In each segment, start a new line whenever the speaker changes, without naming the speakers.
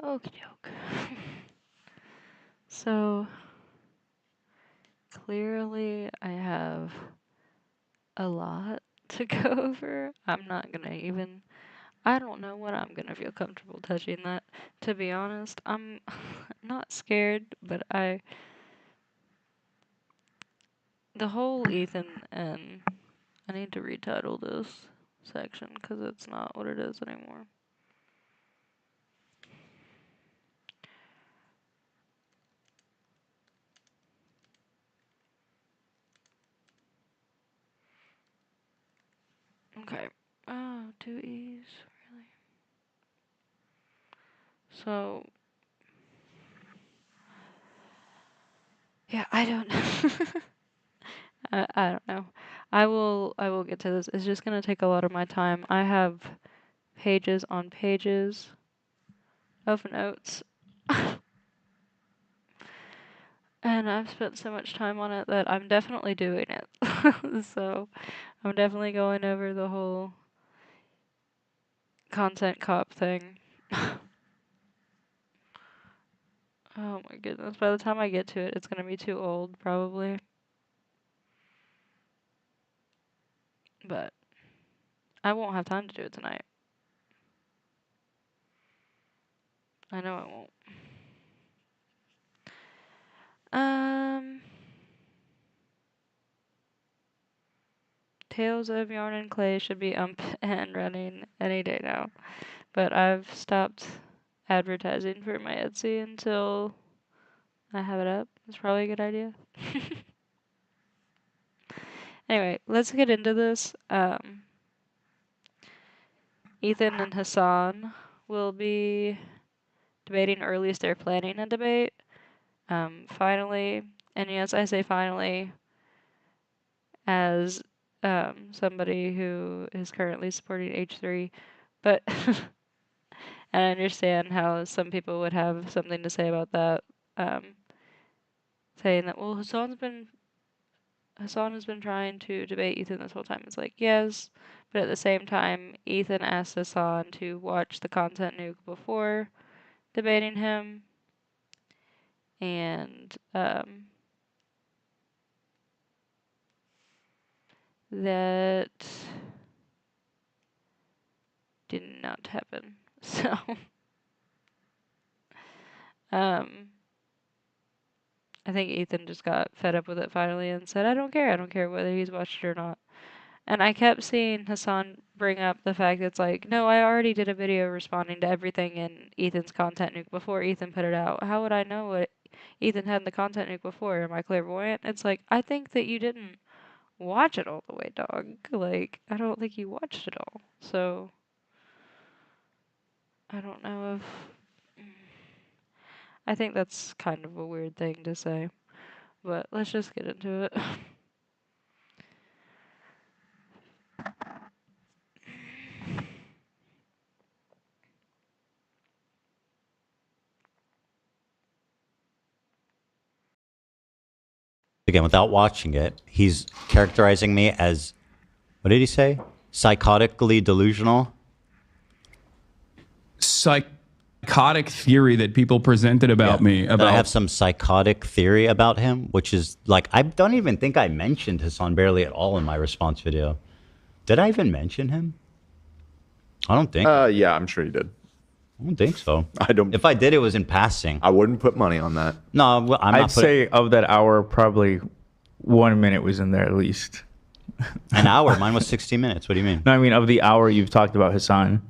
Okie doke. So, clearly I have a lot to go over. I'm not gonna even, I don't know when I'm gonna feel comfortable touching that. To be honest, I'm not scared, but the whole Ethan and, I need to retitle this section because it's not what it is anymore. Okay. Oh, 2 E's, really? So, yeah, I don't I don't know. I will get to this. It's just gonna take a lot of my time. I have pages on pages of notes. And I've spent so much time on it that I'm definitely doing it. So, I'm definitely going over the whole content cop thing. Oh my goodness. By the time I get to it, it's gonna be too old, probably. But I won't have time to do it tonight. I know I won't. Tales of Yarn and Clay should be up and running any day now. But I've stopped advertising for my Etsy until I have it up. It's probably a good idea. Anyway, let's get into this. Ethan and Hasan will be debating, or at least they're planning a debate. Finally, and yes, I say finally as somebody who is currently supporting H3, but and I understand how some people would have something to say about that, saying that, well, Hasan has been trying to debate Ethan this whole time. It's like, yes, but at the same time, Ethan asked Hasan to watch the content nuke before debating him, and that did not happen. So, um, I think Ethan just got fed up with it finally and said, I don't care. I don't care whether he's watched it or not. And I kept seeing Hasan bring up the fact that it's like, no, I already did a video responding to everything in Ethan's content nuke before Ethan put it out. How would I know what Ethan had in the content nuke before? Am I clairvoyant? It's like, I think that you didn't watch it all the way, dog. Like, I don't think you watched it all. So, I don't know if. I think that's kind of a weird thing to say. But let's just get into it.
Again, without watching it, he's characterizing me as, what did he say? Psychotically delusional?
Psychotic theory that people presented about me.
That I have some psychotic theory about him, which is like, I don't even think I mentioned Hasan barely at all in my response video. Did I even mention him? I don't think.
Yeah, I'm sure you did.
I don't think so.
I don't.
If I did, it was in passing.
I wouldn't put money on that.
No, well,
I'd say of that hour, probably 1 minute was in there at least.
An hour? Mine was 60 minutes. What do you mean?
No, I mean of the hour you've talked about Hasan.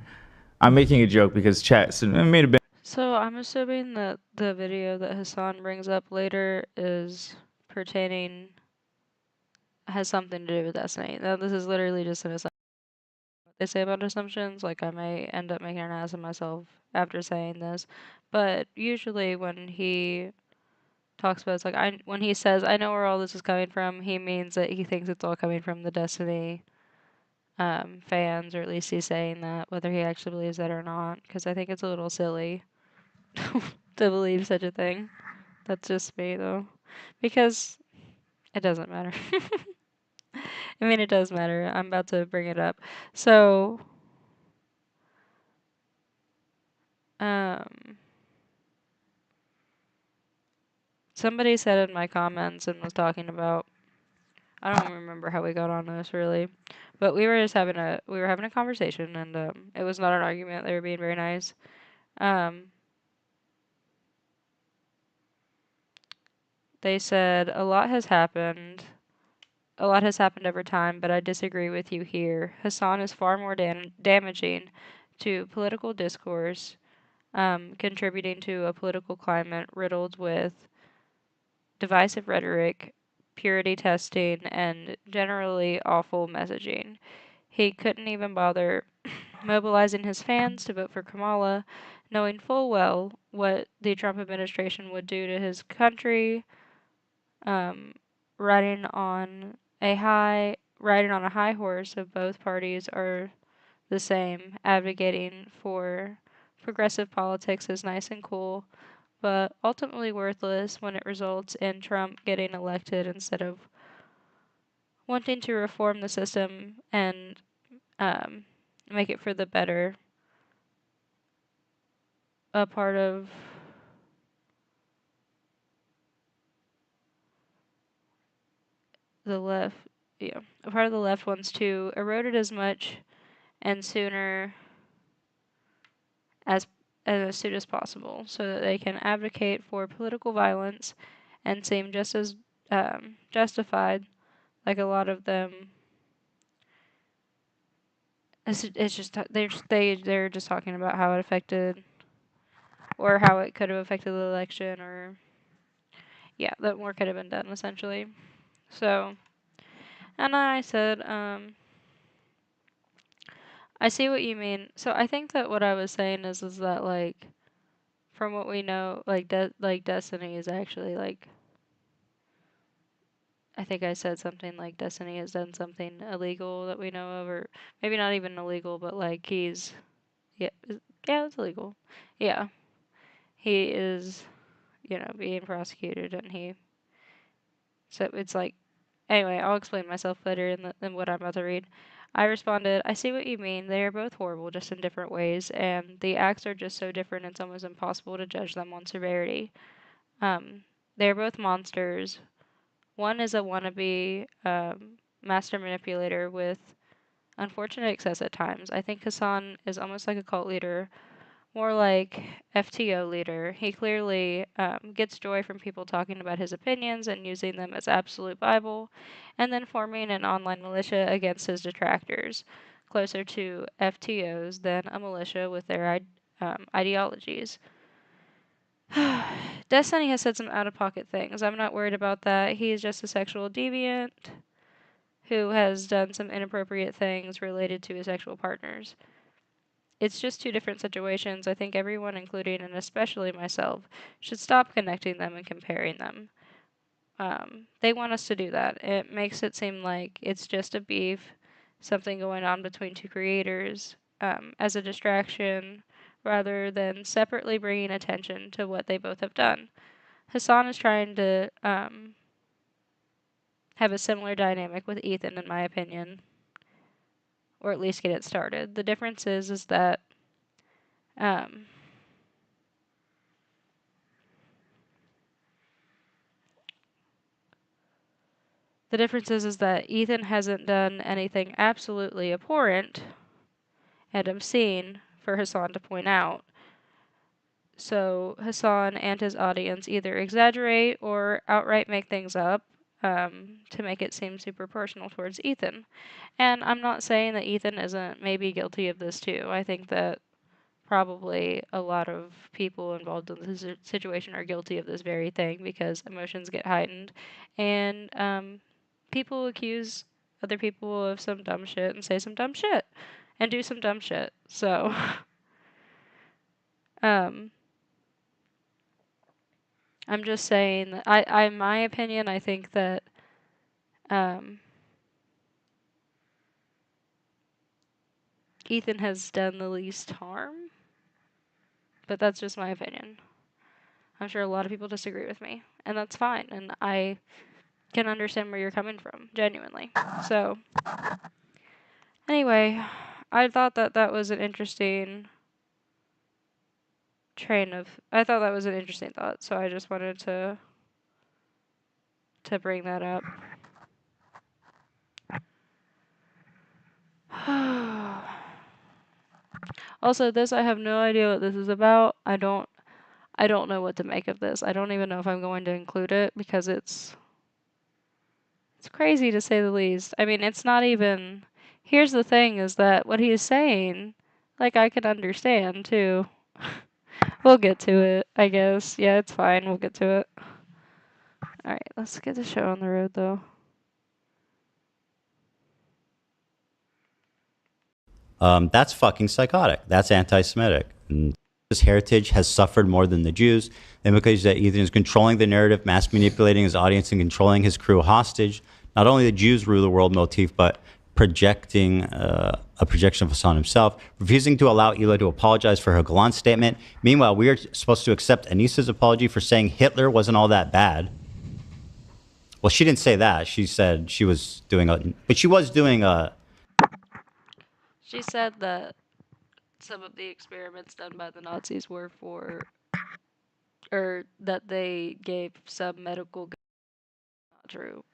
I'm making a joke because chat made a bit.
So I'm assuming that the video that Hasan brings up later is pertaining, has something to do with Destiny. Now this is literally just an assumption. What they say about assumptions, like I may end up making an ass of myself after saying this, but usually when he talks about, it's like, when he says, I know where all this is coming from, he means that he thinks it's all coming from the Destiny fans, or at least he's saying that, whether he actually believes that or not, because I think it's a little silly to believe such a thing. That's just me, though, because it doesn't matter. I mean, it does matter. I'm about to bring it up. So, somebody said in my comments and was talking about, I don't remember how we got on this really, but we were just having a conversation, and it was not an argument. They were being very nice. They said a lot has happened. A lot has happened over time, but I disagree with you here. Hasan is far more damaging to political discourse, contributing to a political climate riddled with divisive rhetoric, purity testing, and generally awful messaging. He couldn't even bother mobilizing his fans to vote for Kamala, knowing full well what the Trump administration would do to his country, um, riding on riding on a high horse of both parties are the same. Advocating for progressive politics is nice and cool, but ultimately worthless when it results in Trump getting elected instead of wanting to reform the system and um, make it for the better. A part of the left, yeah, a part of the left wants to erode it as much and sooner as as soon as possible, so that they can advocate for political violence and seem just as justified, like a lot of them. It's just they're just talking about how it affected or how it could have affected the election, or yeah, that more could have been done essentially. So, and I said, I see what you mean. So I think that what I was saying is that like from what we know, like Destiny is actually like, I think I said something like Destiny has done something illegal that we know of, or maybe not even illegal, but like yeah, yeah, it's illegal. Yeah, he is, being prosecuted, and so it's like, anyway, I'll explain myself later in what I'm about to read. I responded, I see what you mean. They are both horrible, just in different ways, and the acts are just so different it's almost impossible to judge them on severity. They're both monsters. One is a wannabe master manipulator with unfortunate excess at times. I think Hassan is almost like a cult leader, more like FTO leader. He clearly gets joy from people talking about his opinions and using them as absolute Bible, and then forming an online militia against his detractors, closer to FTOs than a militia with their ideologies. Destiny has said some out of pocket things. I'm not worried about that. He is just a sexual deviant who has done some inappropriate things related to his sexual partners. It's just two different situations. I think everyone, including and especially myself, should stop connecting them and comparing them. They want us to do that. It makes it seem like it's just a beef, something going on between two creators, as a distraction, rather than separately bringing attention to what they both have done. Hasan is trying to have a similar dynamic with Ethan, in my opinion, or at least get it started. The difference is that um, Ethan hasn't done anything absolutely abhorrent and obscene for Hasan to point out. So Hasan and his audience either exaggerate or outright make things up to make it seem super personal towards Ethan. And I'm not saying that Ethan isn't maybe guilty of this too. I think that probably a lot of people involved in this situation are guilty of this very thing because emotions get heightened, and people accuse other people of some dumb shit and say some dumb shit and do some dumb shit. So, um, I'm just saying that in my opinion, I think that um, Ethan has done the least harm, but that's just my opinion. I'm sure a lot of people disagree with me, and that's fine. And I can understand where you're coming from, genuinely. So, anyway, I thought that that was an interesting I thought that was an interesting thought, so I just wanted to to bring that up. Also, this, I have no idea what this is about. I don't know what to make of this. I don't even know if I'm going to include it because it's crazy to say the least. I mean, it's not even. Here's the thing: is that what he's saying, like I can understand too. We'll get to it, I guess. Yeah, it's fine. We'll get to it. All right, let's get the show on the road though.
That's fucking psychotic. That's anti-Semitic. And his heritage has suffered more than the Jews. The implication is that Ethan is controlling the narrative, mass manipulating his audience, and controlling his crew hostage. Not only the Jews rule the world motif, but projecting a projection of Hassan himself, refusing to allow Ela to apologize for her Golan statement. Meanwhile, we are supposed to accept Anissa's apology for saying Hitler wasn't all that bad. Well, she didn't say that. She said she was doing but she was doing a.
She said that some of the experiments done by the Nazis were for, or that they gave some medical. Not true.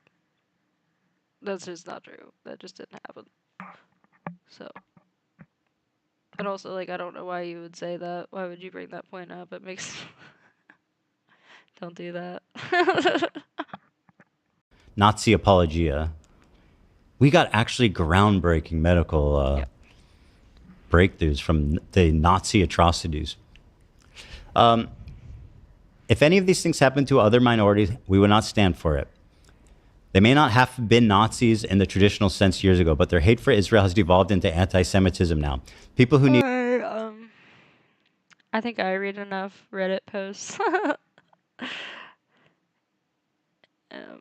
That's just not true. That just didn't happen. So. And also, like, I don't know why you would say that. Why would you bring that point up? It makes. Don't do that.
Nazi apologia. We got actually groundbreaking medical
Yep.
breakthroughs from the Nazi atrocities. If any of these things happen to other minorities, we would not stand for it. They may not have been Nazis in the traditional sense years ago, but their hate for Israel has devolved into anti-Semitism now. People who need.
I think I read enough Reddit posts. um,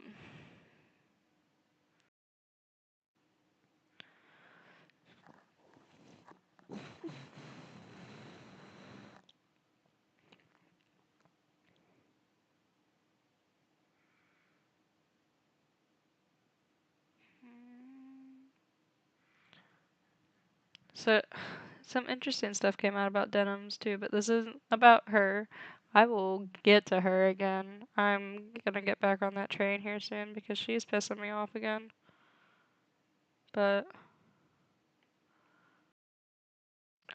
so, some interesting stuff came out about denims too, but this isn't about her. I will get to her again. I'm gonna get back on that train here soon because she's pissing me off again. But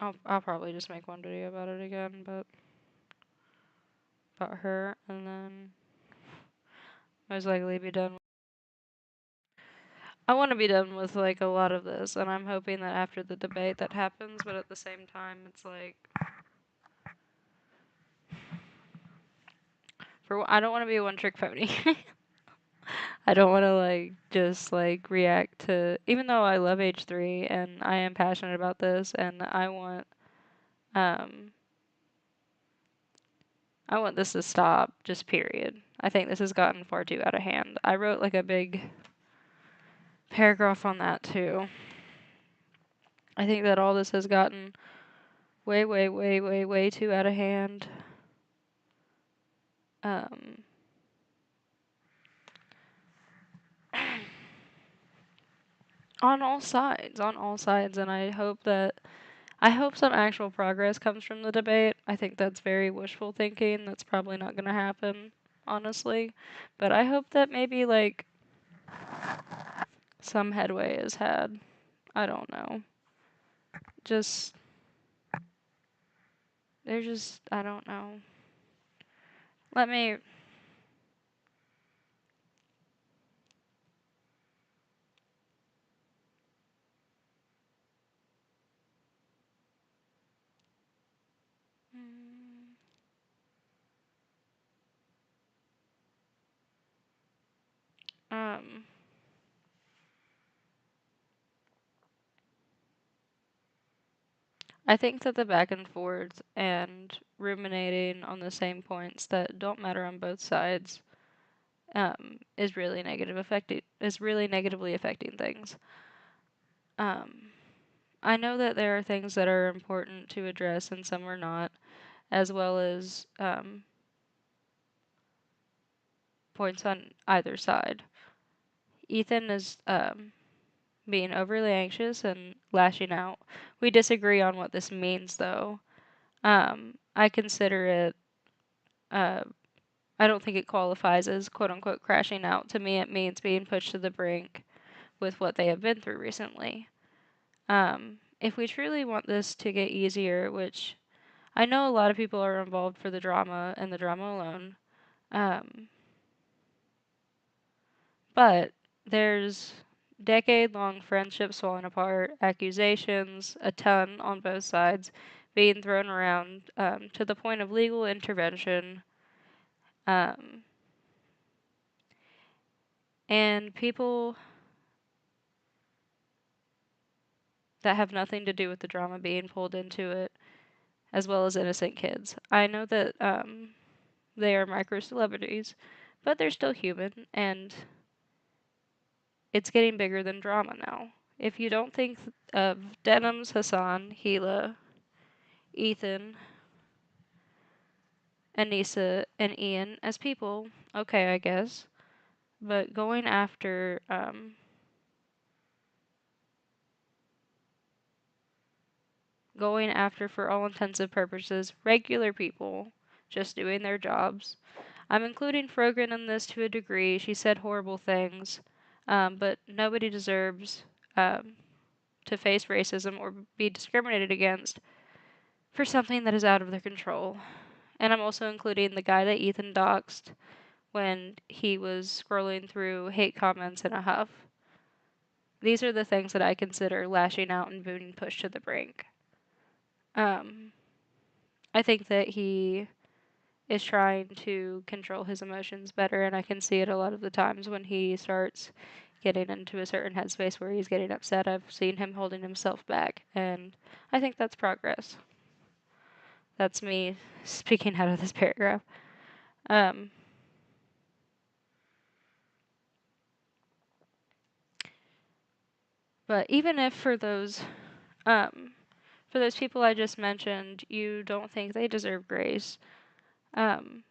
I'll probably just make one video about it again, but about her, and then most likely be done. I want to be done with like a lot of this, and I'm hoping that after the debate that happens, but at the same time, it's like I don't want to be a one-trick pony. I don't want to like just like react to, even though I love H3 and I am passionate about this, and um I want this to stop, just period. I think this has gotten far too out of hand. I wrote like a big paragraph on that too. I think that all this has gotten way, way, way, way, way too out of hand. On all sides, and I hope some actual progress comes from the debate. I think that's very wishful thinking. That's probably not going to happen, honestly. But I hope that maybe like some headway is had. I don't know. Just they're just I don't know. Let me um I think that the back and forth and ruminating on the same points that don't matter on both sides is really negatively affecting things. I know that there are things that are important to address and some are not, as well as points on either side. Ethan is being overly anxious and lashing out. We disagree on what this means, though. I consider it I don't think it qualifies as quote unquote crashing out. To me, it means being pushed to the brink with what they have been through recently. If we truly want this to get easier, which I know a lot of people are involved for the drama and the drama alone, but there's decade-long friendships falling apart, accusations, a ton on both sides, being thrown around to the point of legal intervention, um, and people that have nothing to do with the drama being pulled into it, as well as innocent kids. I know that they are micro celebrities, but they're still human, and it's getting bigger than drama now. If you don't think of Denims, Hassan, Hila, Ethan, Anissa, and Ian as people, okay, I guess. But going after, for all intensive purposes, regular people just doing their jobs. I'm including Frogren in this to a degree. She said horrible things, but nobody deserves um, to face racism or be discriminated against for something that is out of their control. And I'm also including the guy that Ethan doxed when he was scrolling through hate comments in a huff. These are the things that I consider lashing out and being pushed to the brink. Um, I think that he is trying to control his emotions better, and I can see it a lot of the times when he starts getting into a certain headspace where he's getting upset. I've seen him holding himself back, and I think that's progress. That's me speaking out of this paragraph. Um, but even if for those people I just mentioned, you don't think they deserve grace, um,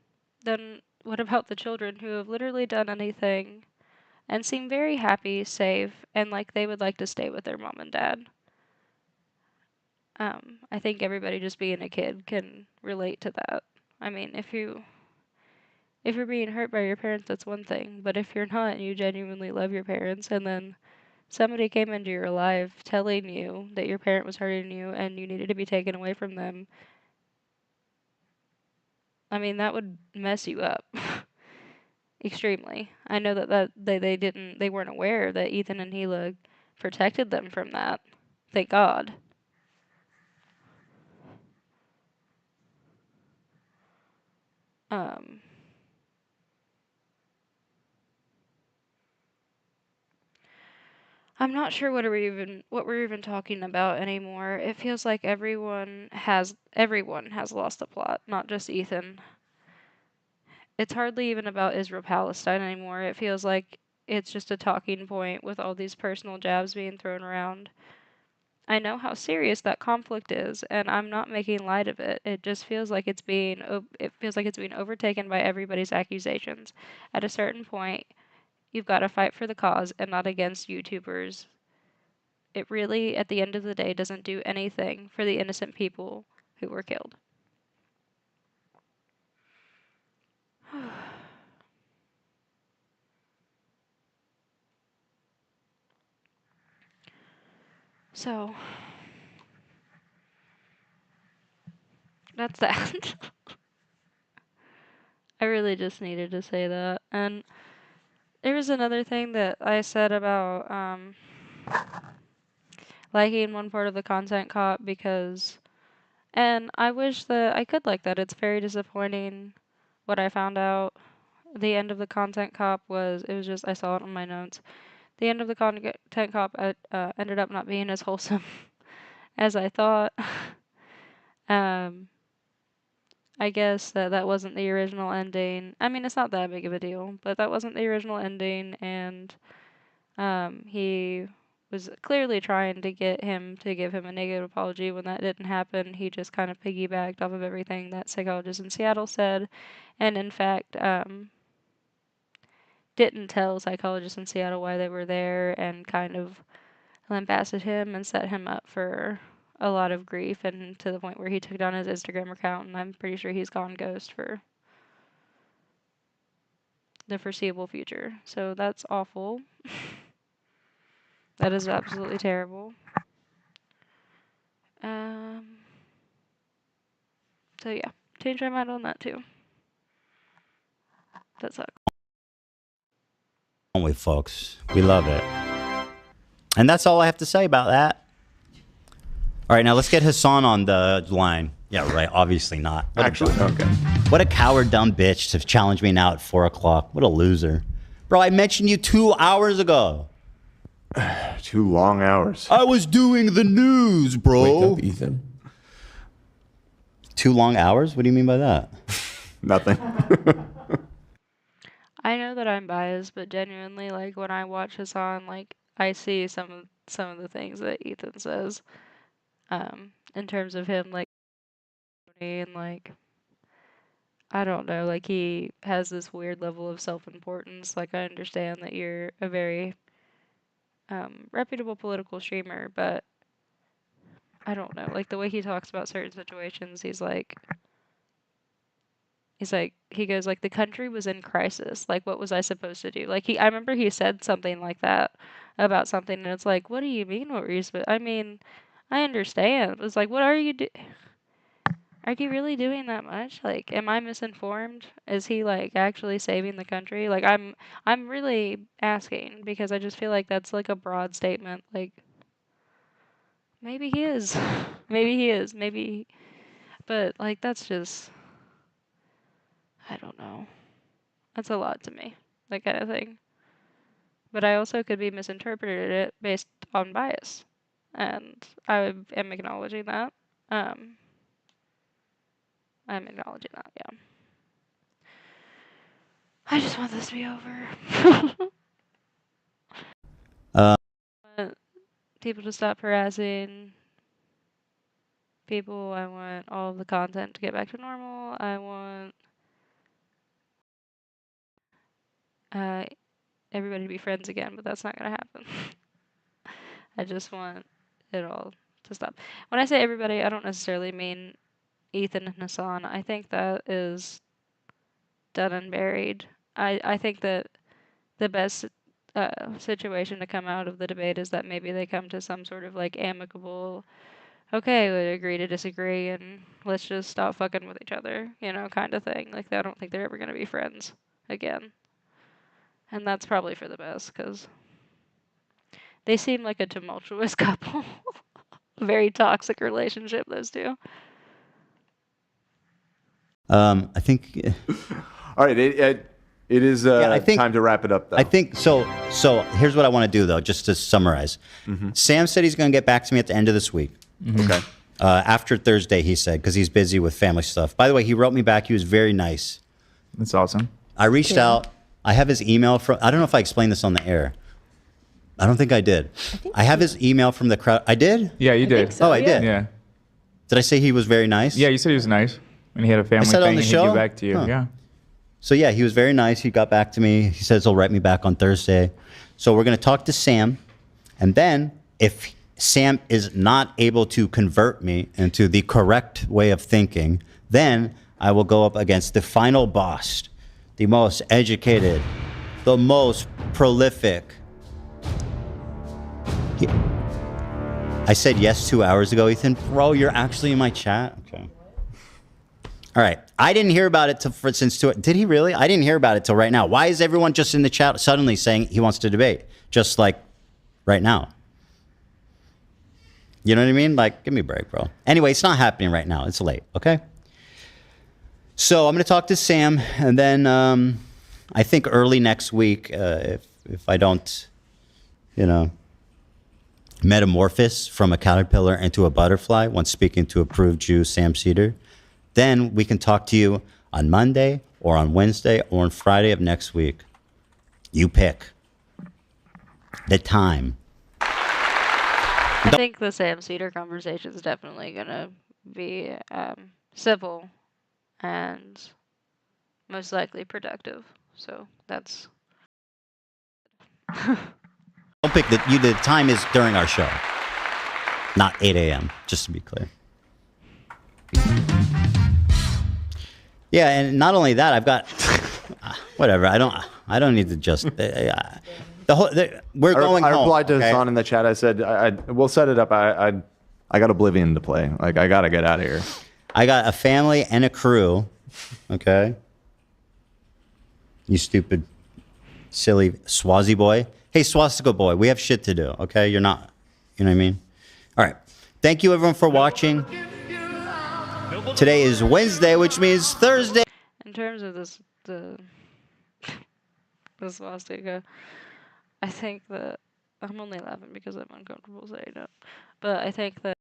then what about the children who have literally done anything and seem very happy, safe, and like they would like to stay with their mom and dad? I think everybody just being a kid can relate to that. I mean, if you're being hurt by your parents, that's one thing, but if you're not and you genuinely love your parents and then somebody came into your life telling you that your parent was hurting you and you needed to be taken away from them, I mean, that would mess you up extremely. I know that they weren't aware that Ethan and Hila protected them from that. Thank God. Um, I'm not sure what we're even talking about anymore. It feels like everyone has lost the plot, not just Ethan. It's hardly even about Israel Palestine anymore. It feels like it's just a talking point with all these personal jabs being thrown around. I know how serious that conflict is, and I'm not making light of it. It just feels like it feels like it's being overtaken by everybody's accusations. At a certain point, you've got to fight for the cause and not against YouTubers. It really, at the end of the day, doesn't do anything for the innocent people who were killed. So, that's that. I really just needed to say that. And there was another thing that I said about liking one part of the content cop because, and I wish that I could like that. It's very disappointing what I found out. The end of the content cop it was just, I saw it on my notes. The end of the content cop ended up not being as wholesome as I thought. um, I guess that wasn't the original ending. I mean, it's not that big of a deal, but that wasn't the original ending, and he was clearly trying to get him to give him a negative apology. When that didn't happen, he just kind of piggybacked off of everything that psychologists in Seattle said, and in fact, didn't tell psychologists in Seattle why they were there, and kind of lambasted him and set him up for a lot of grief, and to the point where he took down his Instagram account, and I'm pretty sure he's gone ghost for the foreseeable future. So that's awful. That is absolutely terrible. Um, so yeah, change my mind on that too. That sucks.
Don't we, folks? We love it. And that's all I have to say about that. All right, now let's get Hasan on the line. Yeah, right. Obviously not.
Okay.
What a coward, dumb bitch to challenge me now at 4 o'clock. What a loser. Bro, I mentioned you 2 hours ago.
2 long hours.
I was doing the news, bro.
Wake up, Ethan.
2 long hours? What do you mean by that?
Nothing.
I know that I'm biased, but genuinely, like when I watch Hasan, like I see some of the things that Ethan says, in terms of him, like, and like I don't know, like he has this weird level of self-importance. Like I understand that you're a very reputable political streamer, but I don't know, like the way he talks about certain situations, he goes like the country was in crisis. Like what was I supposed to do? Like I remember he said something like that about something, and it's like, what do you mean? What were you supposed? I mean, I understand. It's like, what are you do? Are you really doing that much? Like, am I misinformed? Is he like actually saving the country? Like, I'm really asking because I just feel like that's like a broad statement. Like, maybe he is, maybe he is, maybe, but like that's just, I don't know. That's a lot to me, that kind of thing. But I also could be misinterpreted it based on bias, and I am acknowledging that. Um, I'm acknowledging that. Yeah. I just want this to be over.
Uh,
I want people to stop harassing people. I want all of the content to get back to normal. I want everybody to be friends again, but that's not gonna happen. I just want it all to stop. When I say everybody, I don't necessarily mean Ethan and Hasan. I think that is done and buried. I think that the best situation to come out of the debate is that maybe they come to some sort of like amicable, okay, we agree to disagree and let's just stop fucking with each other, you know, kind of thing. Like, I don't think they're ever going to be friends again. And that's probably for the best because they seem like a tumultuous couple. Very toxic relationship, those two.
I think.
All right. It is
I think-
time to wrap it up, though.
I think so. So here's what I want to do, though, just to summarize. Sam said he's going to get back to me at the end of this week.
Okay.
After Thursday, he said, because he's busy with family stuff. By the way, he wrote me back. He was very nice.
That's awesome.
I reached out. I have his email from. I don't know if I explained this on the air. I don't think I did. I have his email from the crowd. I did?
Yeah, you did.
think so.
Oh, I did.
Yeah.
Did I say he was very nice?
Yeah, you said he was nice. And he had a family
said
thing
on the
and he'd
show?
get back to you.
Huh.
Yeah.
So yeah, he was very nice. He got back to me. He says he'll write me back on Thursday. So we're going to talk to Sam. And then if Sam is not able to convert me into the correct way of thinking, then I will go up against the final boss, the most educated, the most prolific. I said yes 2 hours ago, Ethan. Bro, you're actually in my chat? Okay. All right. I didn't hear about it since two. Did he really? I didn't hear about it till right now. Why is everyone just in the chat suddenly saying he wants to debate? Just like right now. You know what I mean? Like, give me a break, bro. Anyway, it's not happening right now. It's late, okay? So I'm going to talk to Sam, and then I think early next week, if I don't, metamorphose from a caterpillar into a butterfly once speaking to approved Jew Sam Cedar, then we can talk to you on Monday or on Wednesday or on Friday of next week. You pick the time.
I think the Sam Cedar conversation is definitely going to be civil and most likely productive. So that's.
Don't pick the time is during our show, not 8 a.m., just to be clear. Yeah, and not only that, I've got whatever. I don't need to just we're going
I
home.
replied to
okay?
Hasan in the chat. I said, we'll set it up. I got Oblivion to play. Like, I got to get out of here.
I got a family and a crew. Okay. You stupid, silly Swazi boy. Hey, Swastika boy, we have shit to do. Okay, you're not. You know what I mean? All right. Thank you everyone for watching. Today is Wednesday, which means Thursday.
In terms of the swastika, I think that I'm only laughing because I'm uncomfortable saying it, but I think that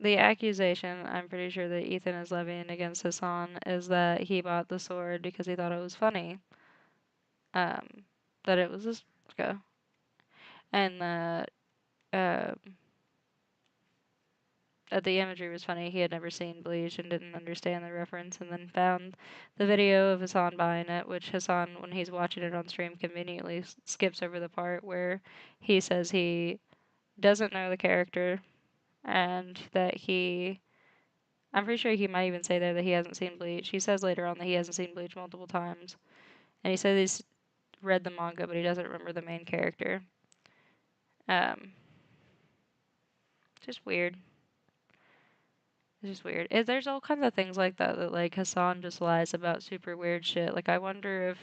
the accusation I'm pretty sure that Ethan is levying against Hasan is that he bought the sword because he thought it was funny. That it was a swastika, and that the imagery was funny. He had never seen Bleach and didn't understand the reference, and then found the video of Hasan buying it, which Hasan, when he's watching it on stream, conveniently skips over the part where he says he doesn't know the character, and that I'm pretty sure he might even say there that he hasn't seen Bleach. He says later on that he hasn't seen Bleach multiple times, and he says he's read the manga, but he doesn't remember the main character. Just weird. It's just weird. There's all kinds of things like that that like Hasan just lies about super weird shit. Like I wonder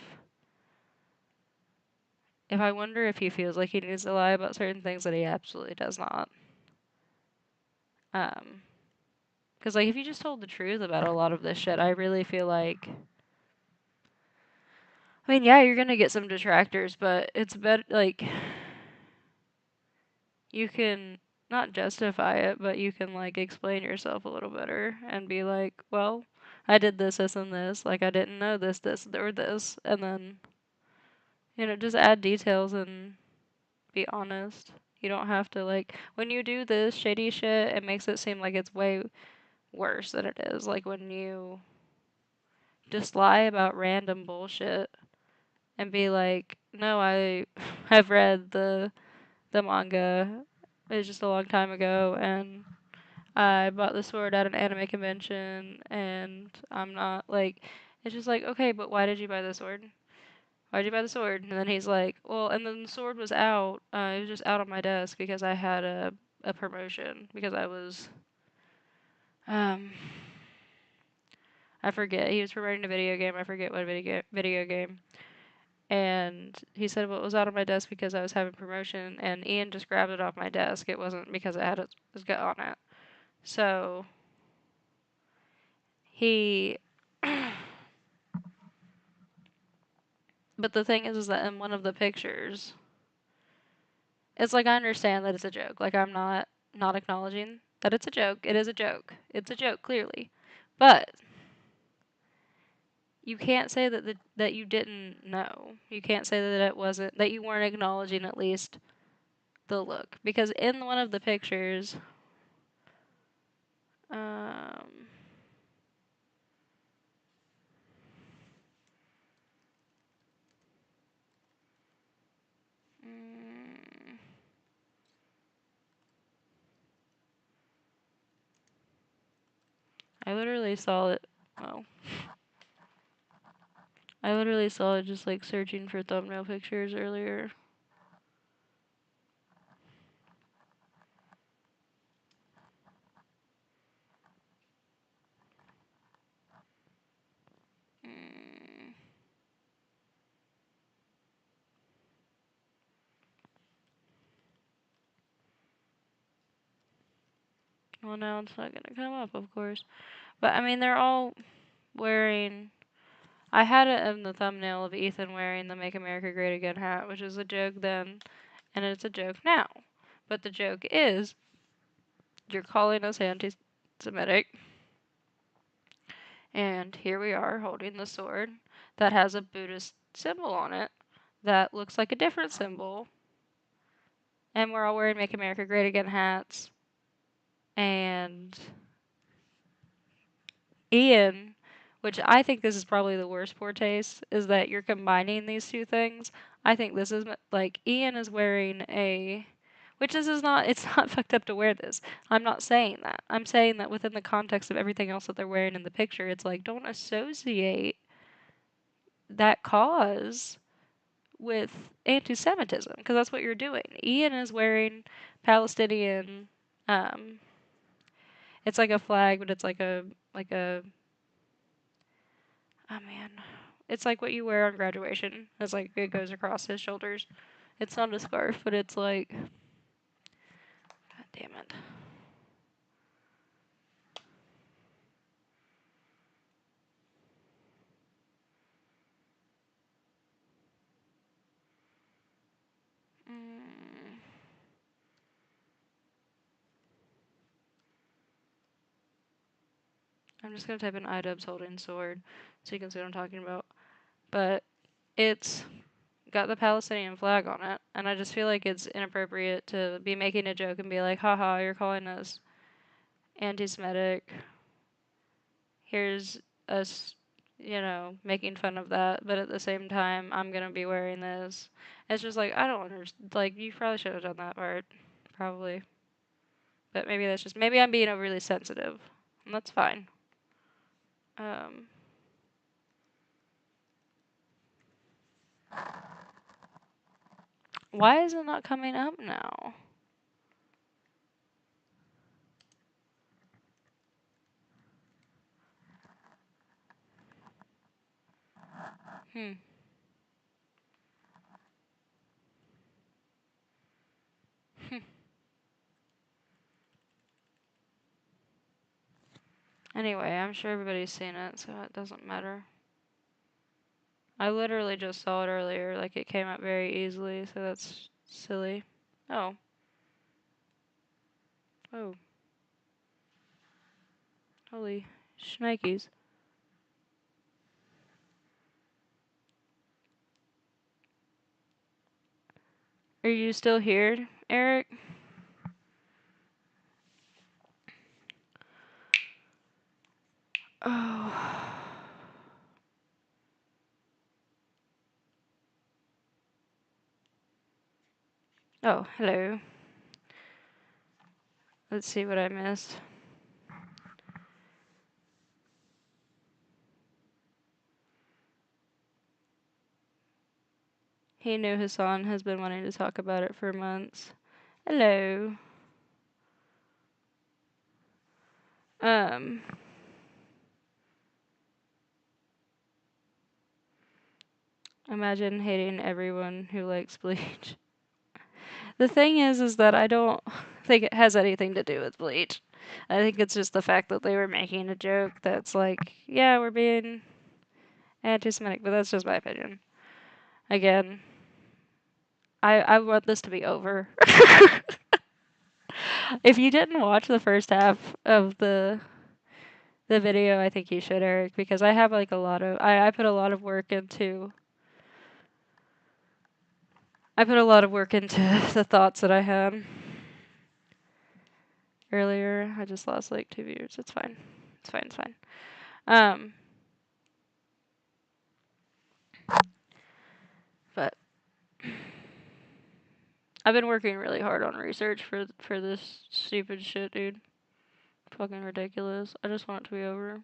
if he feels like he needs to lie about certain things that he absolutely does not. Because like if you just told the truth about a lot of this shit, I really feel like. I mean, yeah, you're gonna get some detractors, but it's better like you can not justify it, but you can like explain yourself a little better and be like, well, I did this, this, and this. Like I didn't know this, this, or this, and then just add details and be honest. You don't have to like when you do this shady shit, it makes it seem like it's way worse than it is. Like when you just lie about random bullshit and be like, no, I have read the manga. It was just a long time ago, and I bought the sword at an anime convention, and I'm not like, it's just like, okay, but why did you buy the sword? Why'd you buy the sword? And then he's like, well, and then the sword was out. It was just out on my desk because I had a promotion because I was, I forget. He was promoting a video game. I forget what video game. And he said, well, it was out on my desk because I was having promotion, and Ian just grabbed it off my desk. It wasn't because it had his gut on it. So he, but the thing is that in one of the pictures, it's like I understand that it's a joke. Like I'm not acknowledging that it's a joke. It is a joke. It's a joke, clearly. But you can't say that you didn't know. You can't say that it wasn't that you weren't acknowledging at least the look, because in one of the pictures, um, mm, I literally saw it. Oh, I literally saw it just like searching for thumbnail pictures earlier. Mm. Well, now it's not gonna come up, of course. But I mean, they're all wearing. I had it in the thumbnail of Ethan wearing the "Make America Great Again" hat, which is a joke then, and it's a joke now. But the joke is, you're calling us anti-Semitic, and here we are holding the sword that has a Buddhist symbol on it that looks like a different symbol, and we're all wearing "Make America Great Again" hats, and Ian, which I think this is probably the worst poor taste, is that you're combining these two things. I think this is like Ian is wearing a Which this is not, it's not fucked up to wear this. I'm not saying that. I'm saying that within the context of everything else that they're wearing in the picture, it's like, don't associate that cause with anti-Semitism, because that's what you're doing. Ian is wearing Palestinian, it's like a flag, but it's like a, oh man, it's like what you wear on graduation. It's like, it goes across his shoulders. It's not a scarf, but it's like, god damn it. Mm. I'm just gonna type in iDubbbz holding sword so you can see what I'm talking about. But it's got the Palestinian flag on it, and I just feel like it's inappropriate to be making a joke and be like, haha, you're calling us anti-Semitic. Here's us, making fun of that, but at the same time, I'm gonna be wearing this. It's just like, I don't understand. Like, you probably should have done that part. Probably. But maybe that's just, maybe I'm being overly sensitive. And that's fine. Why is it not coming up now? Hmm. Anyway, I'm sure everybody's seen it, so it doesn't matter. I literally just saw it earlier, like it came up very easily, so that's silly. Oh. Oh. Holy shnikes. Are you still here, Eric? Oh. Oh, hello. Let's see what I missed. He knew Hasan has been wanting to talk about it for months. Hello. Imagine hating everyone who likes bleach. The thing is that I don't think it has anything to do with bleach. I think it's just the fact that they were making a joke that's like, yeah, we're being anti-Semitic, but that's just my opinion. Again, I want this to be over. If you didn't watch the first half of the video, I think you should, Eric, because I have like I put a lot of work into the thoughts that I had earlier. I just lost like 2 viewers. It's fine. It's fine. It's fine. But I've been working really hard on research for this stupid shit, dude. Fucking ridiculous. I just want it to be over.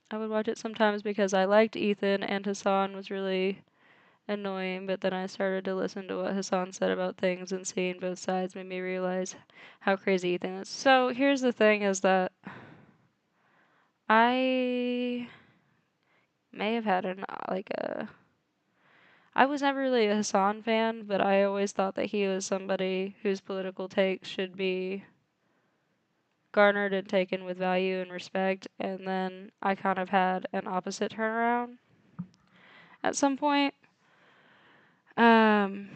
I would watch it sometimes because I liked Ethan and Hasan was really annoying, but then I started to listen to what Hasan said about things and seeing both sides made me realize how crazy Ethan is. So here's the thing is that I may have had I was never really a Hasan fan, but I always thought that he was somebody whose political takes should be garnered and taken with value and respect, and then I kind of had an opposite turnaround at some point. And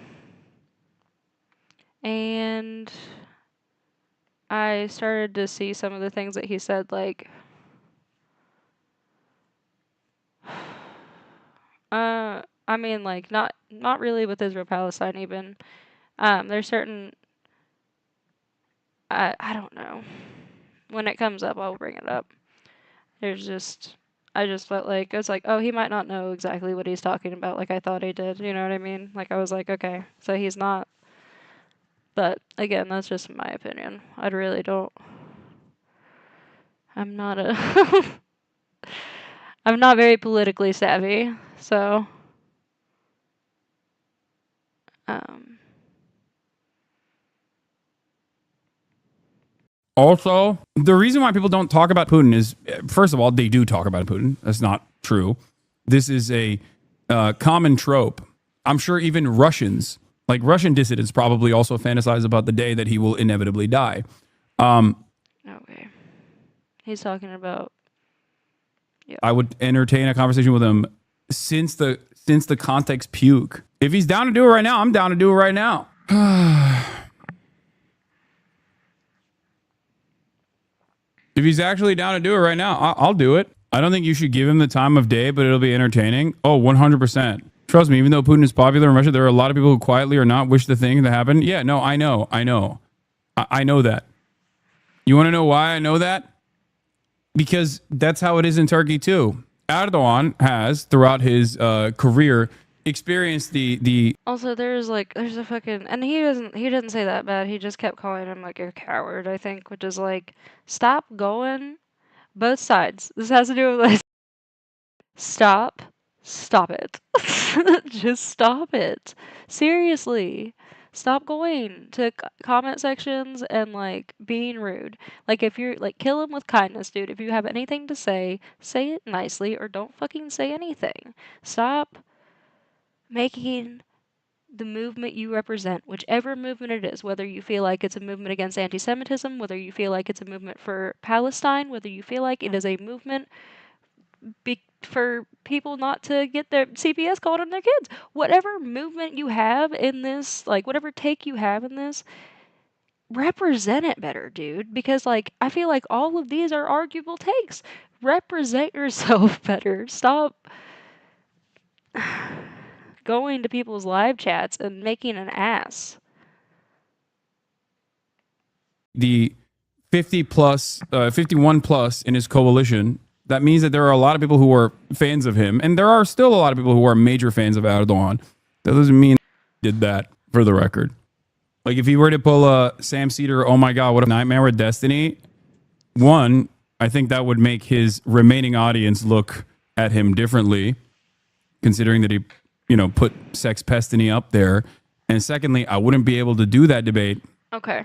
I started to see some of the things that he said, like, I mean, like, not really with Israel Palestine even. There's certain, I don't know. When it comes up, I'll bring it up. There's just, I just felt like, it's like, oh, he might not know exactly what he's talking about like I thought he did, you know what I mean? Like, I was like, okay, so he's not. But, again, that's just my opinion. I really don't. I'm not a. I'm not very politically savvy, so. Um.
Also, the reason why people don't talk about Putin is, first of all, they do talk about Putin. That's not true. This is a common trope. I'm sure even Russians, like Russian dissidents, probably also fantasize about the day that he will inevitably die.
Okay. He's talking about. Yeah.
I would entertain a conversation with him since the context puke. If he's down to do it right now, I'm down to do it right now. If he's actually down to do it right now, I'll do it. I don't think you should give him the time of day, but it'll be entertaining. Oh, 100%. Trust me, even though Putin is popular in Russia, there are a lot of people who quietly or not wish the thing to happen. Yeah, no, I know. I know that. You want to know why I know that? Because that's how it is in Turkey too. Erdogan has, throughout his career, experienced the
Also, there's a fucking, and he didn't say that bad. He just kept calling him like a coward, I think, which is like, stop going both sides. This has to do with like, stop it. Just stop it. Seriously. Stop going to comment sections and like being rude. Like, if you're like, kill him with kindness, dude. If you have anything to say it nicely or don't fucking say anything. Stop making the movement you represent, whichever movement it is, whether you feel like it's a movement against anti Semitism, whether you feel like it's a movement for Palestine, whether you feel like it is a movement for people not to get their CPS called on their kids, whatever movement you have in this, like, whatever take you have in this, represent it better, dude. Because, like, I feel like all of these are arguable takes. Represent yourself better. Stop going to people's live chats and making an ass.
the 50 plus, 51 plus in his coalition. That means that there are a lot of people who are fans of him, and there are still a lot of people who are major fans of Erdogan. That doesn't mean he did that, for the record. Like, if he were to pull a Sam Cedar, oh my God, what a nightmare with Destiny, one, I think that would make his remaining audience look at him differently, considering that he, put Sex Pestiny up there. And secondly, I wouldn't be able to do that debate.
Okay.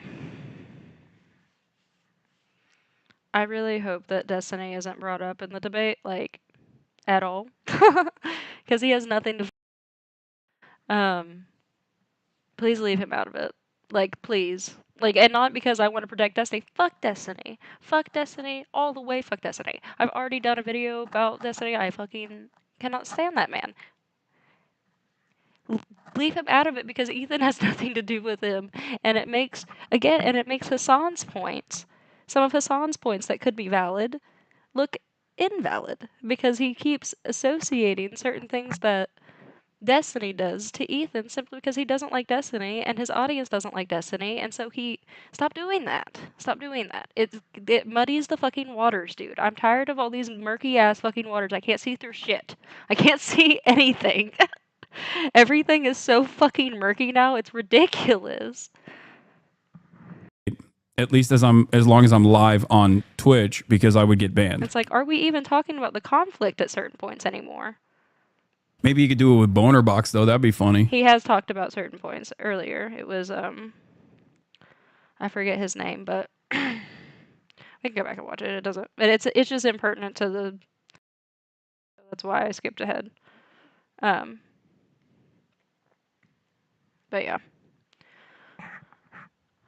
I really hope that Destiny isn't brought up in the debate, like, at all. Because he has nothing to. Please leave him out of it. Like, please. Like, and not because I want to protect Destiny. Fuck Destiny. Fuck Destiny. All the way fuck Destiny. I've already done a video about Destiny. I fucking cannot stand that man. Leave him out of it because Ethan has nothing to do with him. And it makes, Hasan's points, some of Hasan's points that could be valid, look invalid. Because he keeps associating certain things that Destiny does to Ethan simply because he doesn't like Destiny and his audience doesn't like Destiny, and so stop doing that. Stop doing that. It muddies the fucking waters, dude. I'm tired of all these murky ass fucking waters. I can't see through shit. I can't see anything. Everything is so fucking murky now. It's ridiculous.
At least as long as I'm live on Twitch, because I would get banned.
It's like, are we even talking about the conflict at certain points anymore?
Maybe you could do it with Boner Box, though. That'd be funny.
He has talked about certain points earlier. It was, I forget his name, but we can go back and watch it. It doesn't, but it's just impertinent to the, that's why I skipped ahead. But yeah.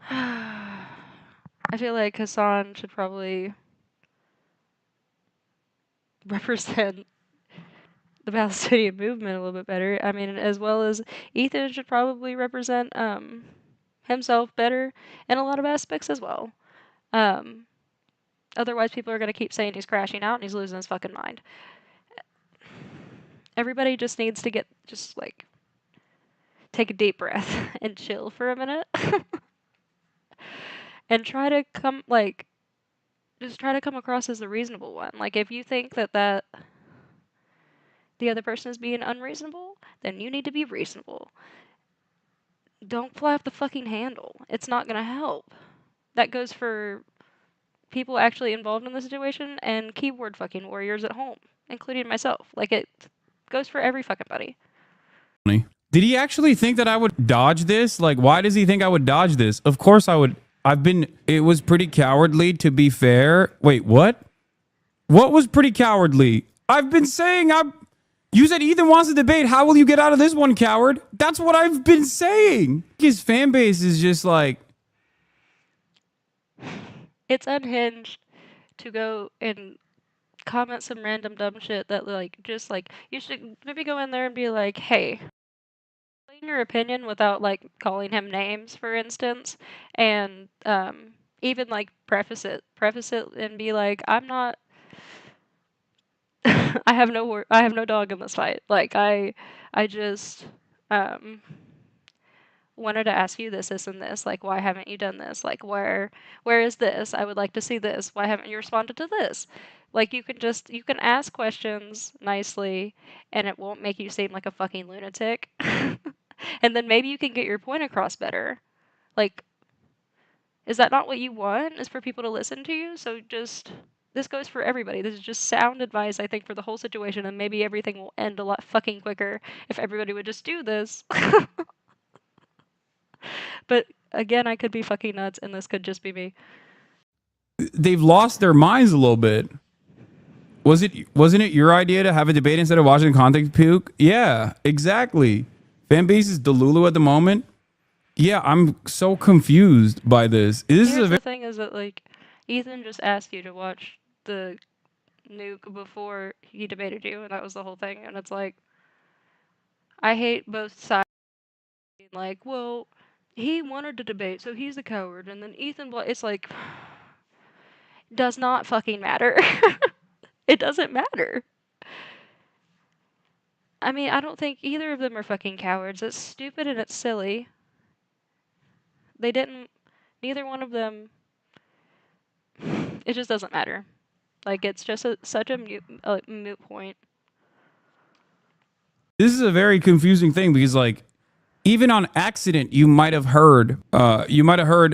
I feel like Hasan should probably represent the Palestinian movement a little bit better. I mean, as well as Ethan should probably represent himself better in a lot of aspects as well. Otherwise, people are going to keep saying he's crashing out and he's losing his fucking mind. Everybody just needs to take a deep breath and chill for a minute. And try to just try to come across as the reasonable one. Like, if you think that the other person is being unreasonable, then you need to be reasonable. Don't fly off the fucking handle. It's not gonna help. That goes for people actually involved in the situation and keyboard fucking warriors at home, including myself. Like, it goes for every fucking buddy.
Did he actually think that I would dodge this? Like, why does he think I would dodge this? Of course I would. It was pretty cowardly, to be fair. Wait, what? What was pretty cowardly? I've been saying you said Ethan wants to debate. How will you get out of this one, coward? That's what I've been saying. His fan base is just like...
It's unhinged to go and comment some random dumb shit that, like, just, like, you should maybe go in there and be like, hey, explain your opinion without, like, calling him names, for instance, and even, like, preface it and be like, I'm not... I have no dog in this fight. Like, I just wanted to ask you this, and this. Like, why haven't you done this? Like, where is this? I would like to see this. Why haven't you responded to this? Like, you can ask questions nicely, and it won't make you seem like a fucking lunatic. And then maybe you can get your point across better. Like, is that not what you want? Is for people to listen to you? So just... This goes for everybody. This is just sound advice, I think, for the whole situation, and maybe everything will end a lot fucking quicker if everybody would just do this. But again, I could be fucking nuts, and this could just be me.
They've lost their minds a little bit. Wasn't it your idea to have a debate instead of watching content puke? Yeah, exactly. Fan base is Delulu at the moment. Yeah, I'm so confused by this.
Here's the thing is that, like, Ethan just asked you to watch the nuke before he debated you, and that was the whole thing. And it's like, I hate both sides being like, well, he wanted to debate, so he's a coward, and then Ethan, it's like, does not fucking matter. It doesn't matter. I mean, I don't think either of them are fucking cowards. It's stupid and it's silly. Neither one of them, it just doesn't matter. Like, it's just such a moot point.
This is a very confusing thing because, like, even on accident, you might have heard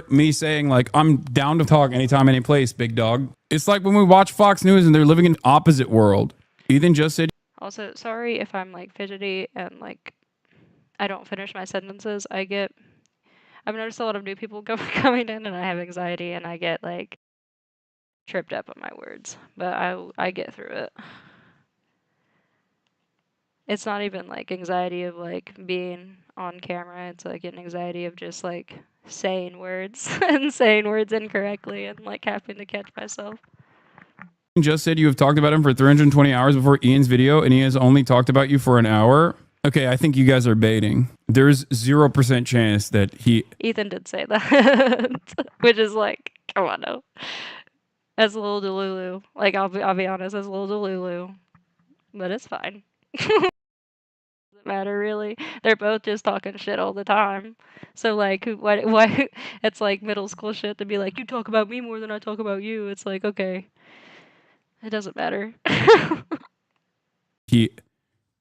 me saying, like, I'm down to talk anytime, any place, big dog. It's like when we watch Fox News and they're living in opposite world. Ethan just said...
Also, sorry if I'm, like, fidgety and, like, I don't finish my sentences. I've noticed a lot of new people coming in, and I have anxiety, and I get, like, tripped up on my words. But I get through it. It's not even, like, anxiety of, like, being on camera. It's, like, an anxiety of just, like, saying words and saying words incorrectly and, like, having to catch myself.
Just said you have talked about him for 320 hours before Ian's video, and he has only talked about you for an hour. Okay, I think you guys are baiting. There's 0% chance that he...
Ethan did say that, which is like, come on now. That's a little delulu. Like, I'll be honest, that's a little delulu. But it's fine. Doesn't matter, really. They're both just talking shit all the time. So, like, why it's like middle school shit to be like, you talk about me more than I talk about you. It's like, okay. It doesn't matter.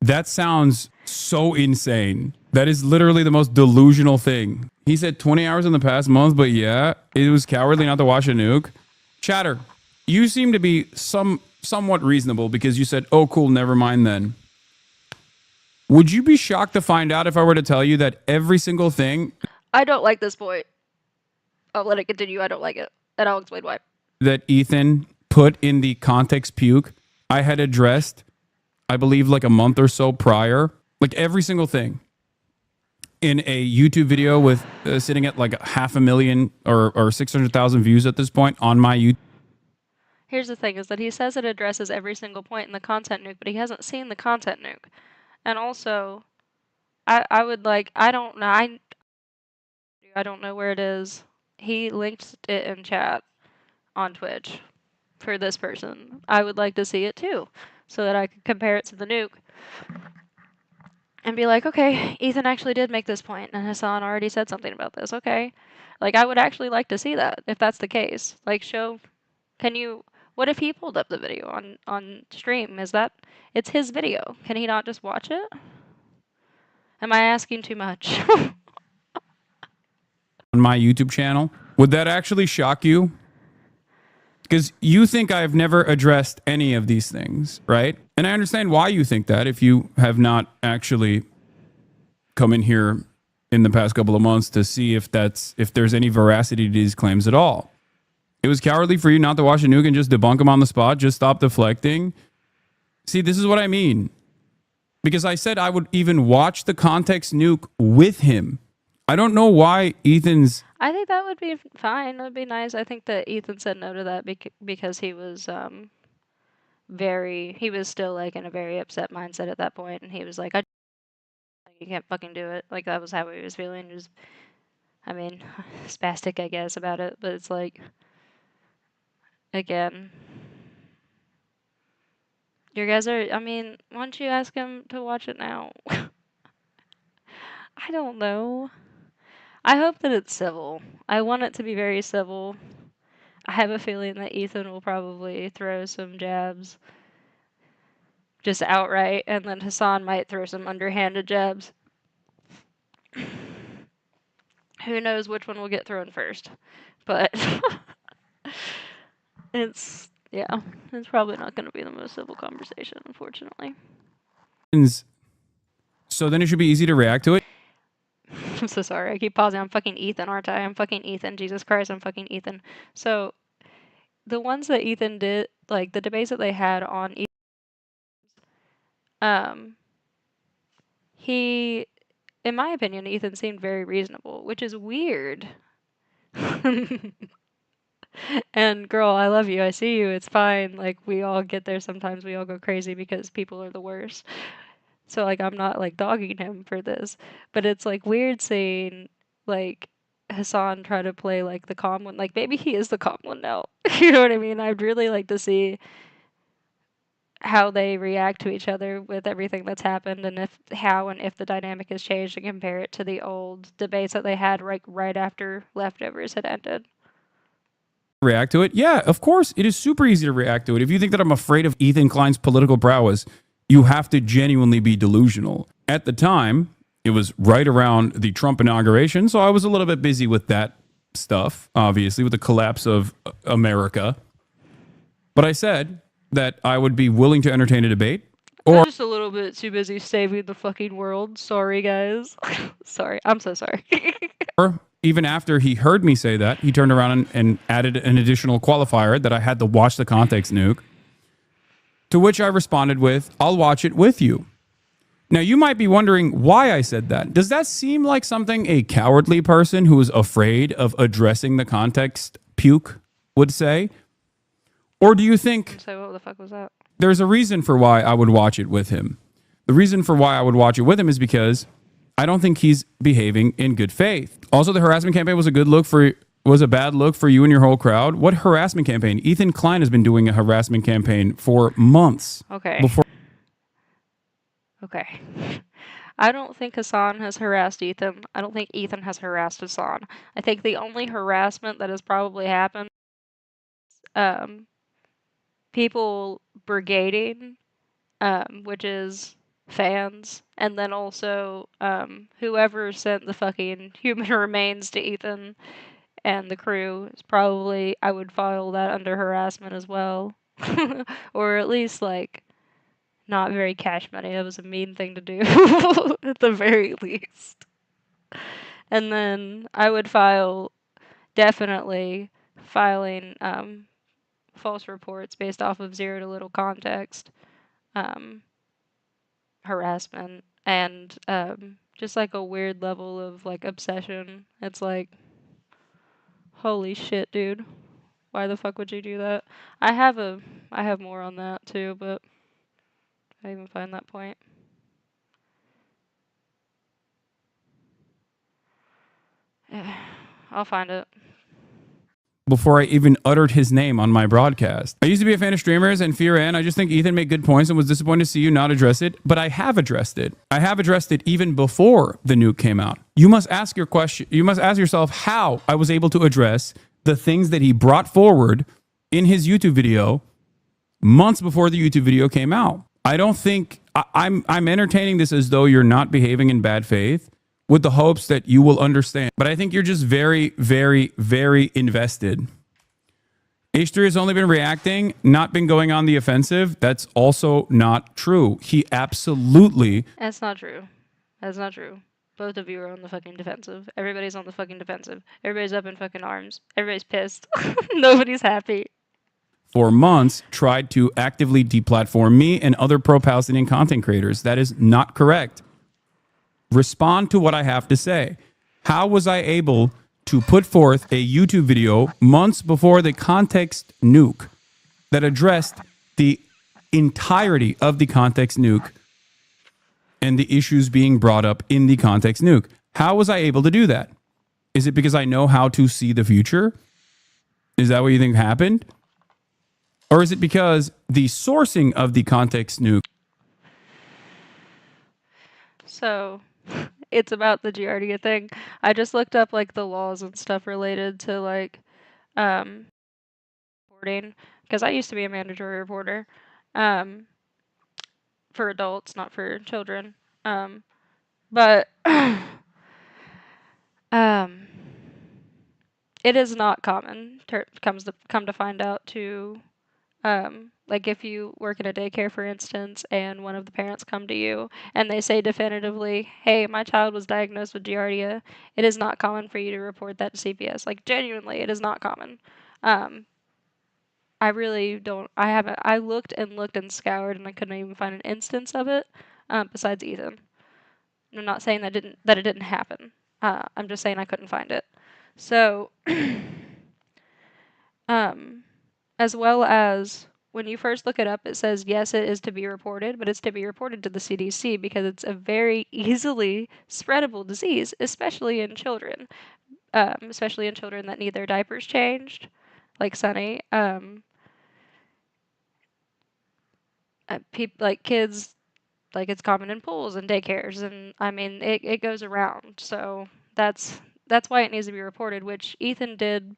That sounds so insane. That is literally the most delusional thing. He said 20 hours in the past month, but yeah, it was cowardly not to watch a nuke. Chatter, you seem to be somewhat reasonable because you said, oh, cool, never mind then. Would you be shocked to find out if I were to tell you that every single thing...
I don't like this point. I'll let it continue. I don't like it. And I'll explain why.
...that Ethan put in the context puke, I had addressed, I believe, like a month or so prior. Like every single thing. In a YouTube video with sitting at like 500,000 or 600,000 views at this point on my YouTube.
Here's the thing, is that he says it addresses every single point in the content nuke, but he hasn't seen the content nuke. And also, I would like, I don't know where it is. He linked it in chat on Twitch for this person. I would like to see it too, so that I could compare it to the nuke. And be like, okay, Ethan actually did make this point, and Hasan already said something about this. Okay. Like, I would actually like to see that, if that's the case. Like, show Can you? What if he pulled up the video on stream? It's his video? Can he not just watch it? Am I asking too much?
On my YouTube channel, would that actually shock you? Because you think I've never addressed any of these things, right? And I understand why you think that if you have not actually come in here in the past couple of months to see if there's any veracity to these claims at all. It was cowardly for you not to watch a nuke and just debunk him on the spot. Just stop deflecting. See, this is what I mean. Because I said I would even watch the context nuke with him. I don't know why Ethan's...
I think that would be fine. It would be nice. I think that Ethan said no to that because he was he was still like in a very upset mindset at that point, and he was like, you can't fucking do it. Like, that was how he was feeling. He was, I mean, spastic, I guess, about it, but it's like, again, your guys are, I mean, why don't you ask him to watch it now? I don't know. I hope that it's civil. I want it to be very civil. I have a feeling that Ethan will probably throw some jabs just outright, and then Hasan might throw some underhanded jabs. Who knows which one will get thrown first, but it's probably not going to be the most civil conversation, unfortunately.
So then it should be easy to react to it.
I'm so sorry. I keep pausing. I'm fucking Ethan, aren't I? I'm fucking Ethan. Jesus Christ, I'm fucking Ethan. So the ones that Ethan did, like the debates that they had on he, in my opinion, Ethan seemed very reasonable, which is weird. And girl, I love you. I see you. It's fine. Like, we all get there sometimes. We all go crazy because people are the worst. So, like, I'm not, like, dogging him for this. But it's, like, weird seeing, like, Hasan try to play, like, the calm one. Like, maybe he is the calm one now. You know what I mean? I'd really like to see how they react to each other with everything that's happened, and if the dynamic has changed, and compare it to the old debates that they had right after Leftovers had ended.
React to it? Yeah, of course. It is super easy to react to it. If you think that I'm afraid of Ethan Klein's political prowess, you have to genuinely be delusional. At the time, it was right around the Trump inauguration, so I was a little bit busy with that stuff, obviously, with the collapse of America. But I said that I would be willing to entertain a debate.
I'm just a little bit too busy saving the fucking world. Sorry, guys. Sorry. I'm so sorry.
Or even after he heard me say that, he turned around and added an additional qualifier that I had to watch the context nuke. To which I responded with, I'll watch it with you. Now, you might be wondering why I said that. Does that seem like something a cowardly person who is afraid of addressing the context puke would say? Or do you think...
So what the fuck was that?
There's a reason for why I would watch it with him. The reason for why I would watch it with him is because I don't think he's behaving in good faith. Also, the harassment campaign was a bad look for you and your whole crowd. What harassment campaign? Ethan Klein has been doing a harassment campaign for months.
Okay.
Before.
Okay. I don't think Hasan has harassed Ethan. I don't think Ethan has harassed Hasan. I think the only harassment that has probably happened people brigading, which is fans, and then also whoever sent the fucking human remains to Ethan and the crew is probably, I would file that under harassment as well. Or at least, like, not very cash money. That was a mean thing to do, at the very least. And then I would definitely filing false reports based off of zero to little context, harassment, and just like a weird level of like obsession. It's like, holy shit, dude, why the fuck would you do that? I have more on that too, but I didn't even find that point. I'll find it.
Before I even uttered his name on my broadcast. I used to be a fan of streamers and Fear and I just think Ethan made good points and was disappointed to see you not address it, but I have addressed it. I have addressed it even before the nuke came out. You must ask yourself how I was able to address the things that he brought forward in his YouTube video months before the YouTube video came out. I don't think I'm entertaining this as though you're not behaving in bad faith with the hopes that you will understand. But I think you're just very, very, very invested. H3 has only been reacting, not been going on the offensive. That's also not true. He absolutely.
That's not true. That's not true. Both of you are on the fucking defensive. Everybody's on the fucking defensive. Everybody's up in fucking arms. Everybody's pissed. Nobody's happy.
For months, tried to actively deplatform me and other pro-Palestinian content creators. That is not correct. Respond to what I have to say. How was I able to put forth a YouTube video months before the context nuke that addressed the entirety of the context nuke and the issues being brought up in the context nuke? How was I able to do that? Is it because I know how to see the future? Is that what you think happened? Or is it because the sourcing of the context nuke?
So, it's about the Giardia thing. I just looked up like the laws and stuff related to like reporting, because I used to be a mandatory reporter for adults, not for children. But it is not common. Come to find out to like if you work in a daycare, for instance, and one of the parents come to you and they say definitively, "Hey, my child was diagnosed with Giardia," it is not common for you to report that to CPS. Like genuinely, it is not common. I really don't. I haven't. I looked and looked and scoured, and I couldn't even find an instance of it besides Ethan. I'm not saying that it didn't happen. I'm just saying I couldn't find it. So, as well as when you first look it up, it says yes, it is to be reported, but it's to be reported to the CDC because it's a very easily spreadable disease, especially in children, that need their diapers changed, like Sunny. Like kids, like it's common in pools and daycares, and I mean it goes around. So that's why it needs to be reported, which Ethan did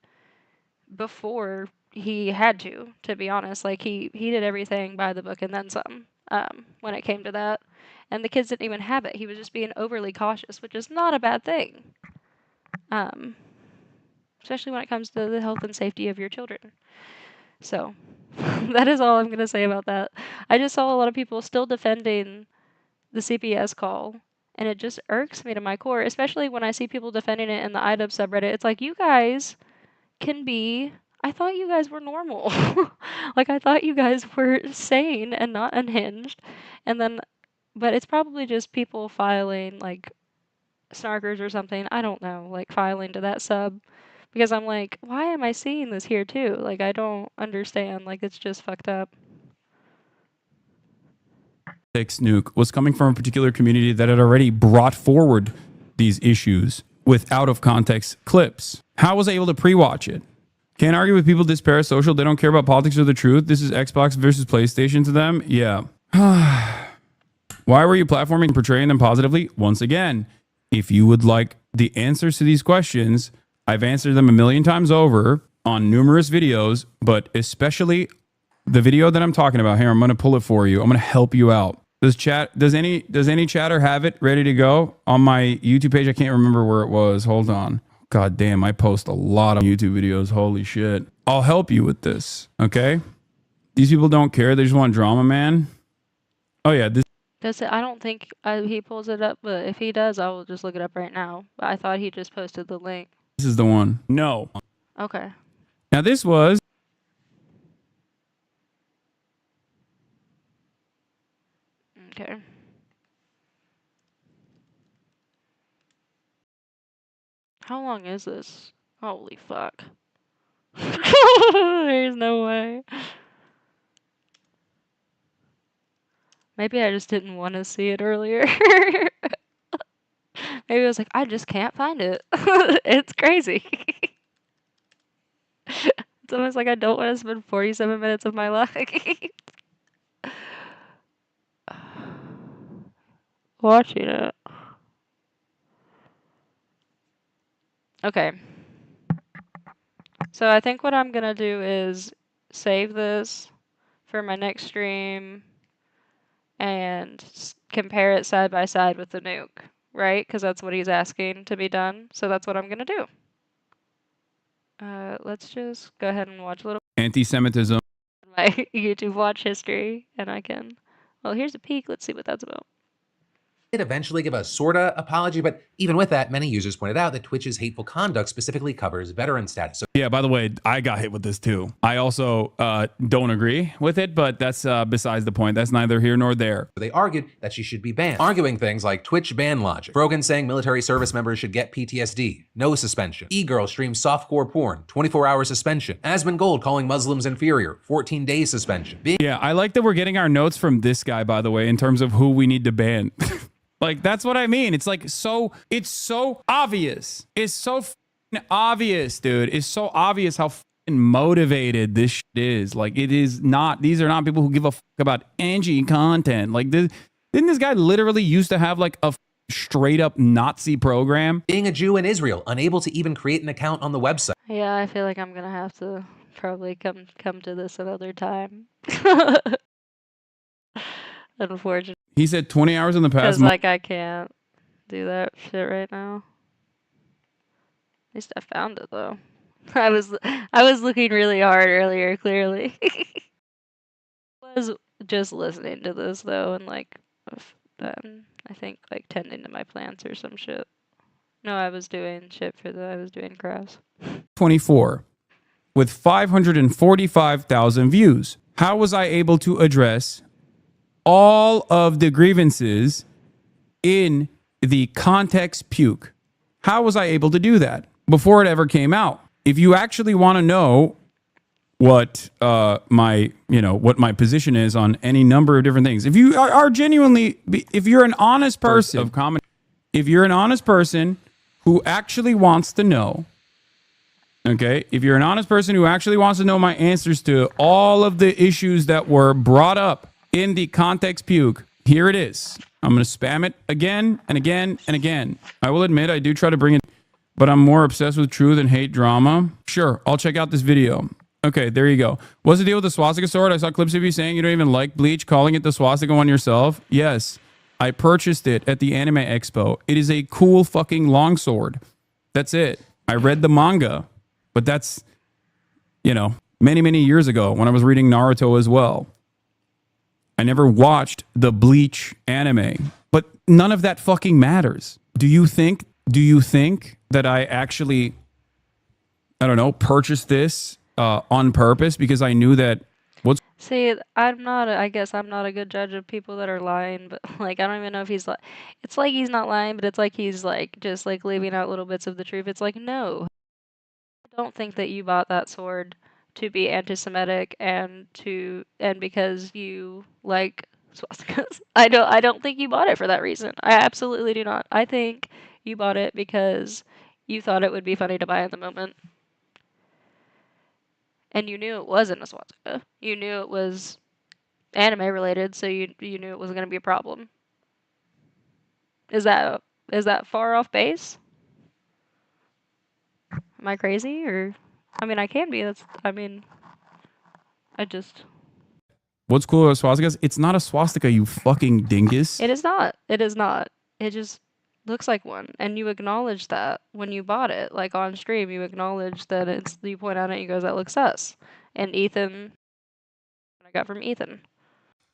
before he had to be honest. Like he did everything by the book and then some when it came to that. And the kids didn't even have it. He was just being overly cautious, which is not a bad thing. Especially when it comes to the health and safety of your children. So that is all I'm going to say about that. I just saw a lot of people still defending the CPS call, and it just irks me to my core, especially when I see people defending it in the IDub subreddit. It's like, you guys can be, I thought you guys were normal. Like, I thought you guys were sane and not unhinged. And then, but it's probably just people filing, like, snarkers or something. I don't know, like, filing to that sub. Because I'm like, why am I seeing this here too? Like, I don't understand. Like, it's just fucked up.
Nuke was coming from a particular community that had already brought forward these issues with out of context clips. How was I able to pre-watch it? Can't argue with people this parasocial. They don't care about politics or the truth. This is Xbox versus PlayStation to them. Yeah. Why were you platforming and portraying them positively? Once again, if you would like the answers to these questions, I've answered them a million times over on numerous videos, but especially the video that I'm talking about here. I'm going to pull it for you. I'm going to help you out. Does any chatter have it ready to go on my YouTube page? I can't remember where it was. Hold on. God damn, I post a lot of YouTube videos. Holy shit. I'll help you with this. Okay? These people don't care. They just want drama, man. Oh yeah,
Does it? I don't think he pulls it up, but if he does, I will just look it up right now. But I thought he just posted the link.
this is the one. No.
Okay.
Now this was
Okay. How long is this? Holy fuck. There's no way. Maybe I just didn't want to see it earlier. Maybe I was like, I just can't find it. It's crazy. It's almost like I don't want to spend 47 minutes of my life watching it. Okay. So I think what I'm gonna do is save this for my next stream and compare it side by side with the nuke, right? Because that's what he's asking to be done. So that's what I'm gonna do. Let's just go ahead and watch a little
Anti-Semitism.
my YouTube watch history, and I can. Well, here's a peek. Let's see what that's about.
Did eventually give a sorta apology, but even with that, many users pointed out that Twitch's hateful conduct specifically covers veteran status. So
Yeah, by the way, I got hit with this too. I also don't agree with it, but that's besides the point. That's neither here nor there.
they argued that she should be banned, arguing things like Twitch ban logic. Rogan saying military service members should get PTSD, no suspension. E-Girl streams softcore porn, 24-hour suspension. Asmon Gold calling Muslims inferior, 14-day suspension.
Yeah, I like that we're getting our notes from this guy, by the way, in terms of who we need to ban. Like, that's what I mean. It's like it's so obvious. It's so obvious, dude. It's so obvious how motivated this shit is. Like, it is not, these are not people who give a fuck about Angie content. Like, didn't this guy literally used to have like a straight up Nazi program?
Being a Jew in Israel, unable to even create an account on the website.
Yeah, I feel like I'm gonna have to probably come to this another time. Unfortunately,
He said 20 hours in the past
because like I can't do that shit right now. At least I found it though. I was looking really hard earlier. Clearly, I was just listening to this though, and like, I think like tending to my plants or some shit. No, I was doing shit I was doing crafts.
24 with 545,000 views. How was I able to address all of the grievances in the context puke? How was I able to do that before it ever came out? If you actually want to know what what my position is on any number of different things, if you are genuinely, if you're an honest person of comment, if you're an honest person who actually wants to know, okay, if you're an honest person who actually wants to know my answers to all of the issues that were brought up in the context puke, here it is. I'm going to spam it again and again and again. I will admit I do try to bring it, but I'm more obsessed with truth and hate drama. Sure, I'll check out this video. Okay, there you go. What's the deal with the swastika sword? I saw clips of you saying you don't even like Bleach, calling it the swastika one yourself. Yes, I purchased it at the Anime Expo. It is a cool fucking longsword. That's it. I read the manga, but that's, many, many years ago when I was reading Naruto as well. I never watched the Bleach anime, but none of that fucking matters. Do you think that I actually, purchased this on purpose because I knew that
See, I guess I'm not a good judge of people that are lying, but like I don't even know if he's like, it's like he's not lying, but it's like he's like just like leaving out little bits of the truth. It's like, no, I don't think that you bought that sword to be anti-Semitic and because you like swastikas. I don't think you bought it for that reason. I absolutely do not. I think you bought it because you thought it would be funny to buy in the moment. And you knew it wasn't a swastika. You knew it was anime related, so you knew it wasn't going to be a problem. Is that far off base? Am I crazy? Or I mean, I can be.
What's cool about swastikas? It's not a swastika, you fucking dingus.
It is not. It is not. It just looks like one, and you acknowledge that when you bought it, like on stream, you acknowledge that you point out it, and you goes, that looks sus. And Ethan, I got from Ethan.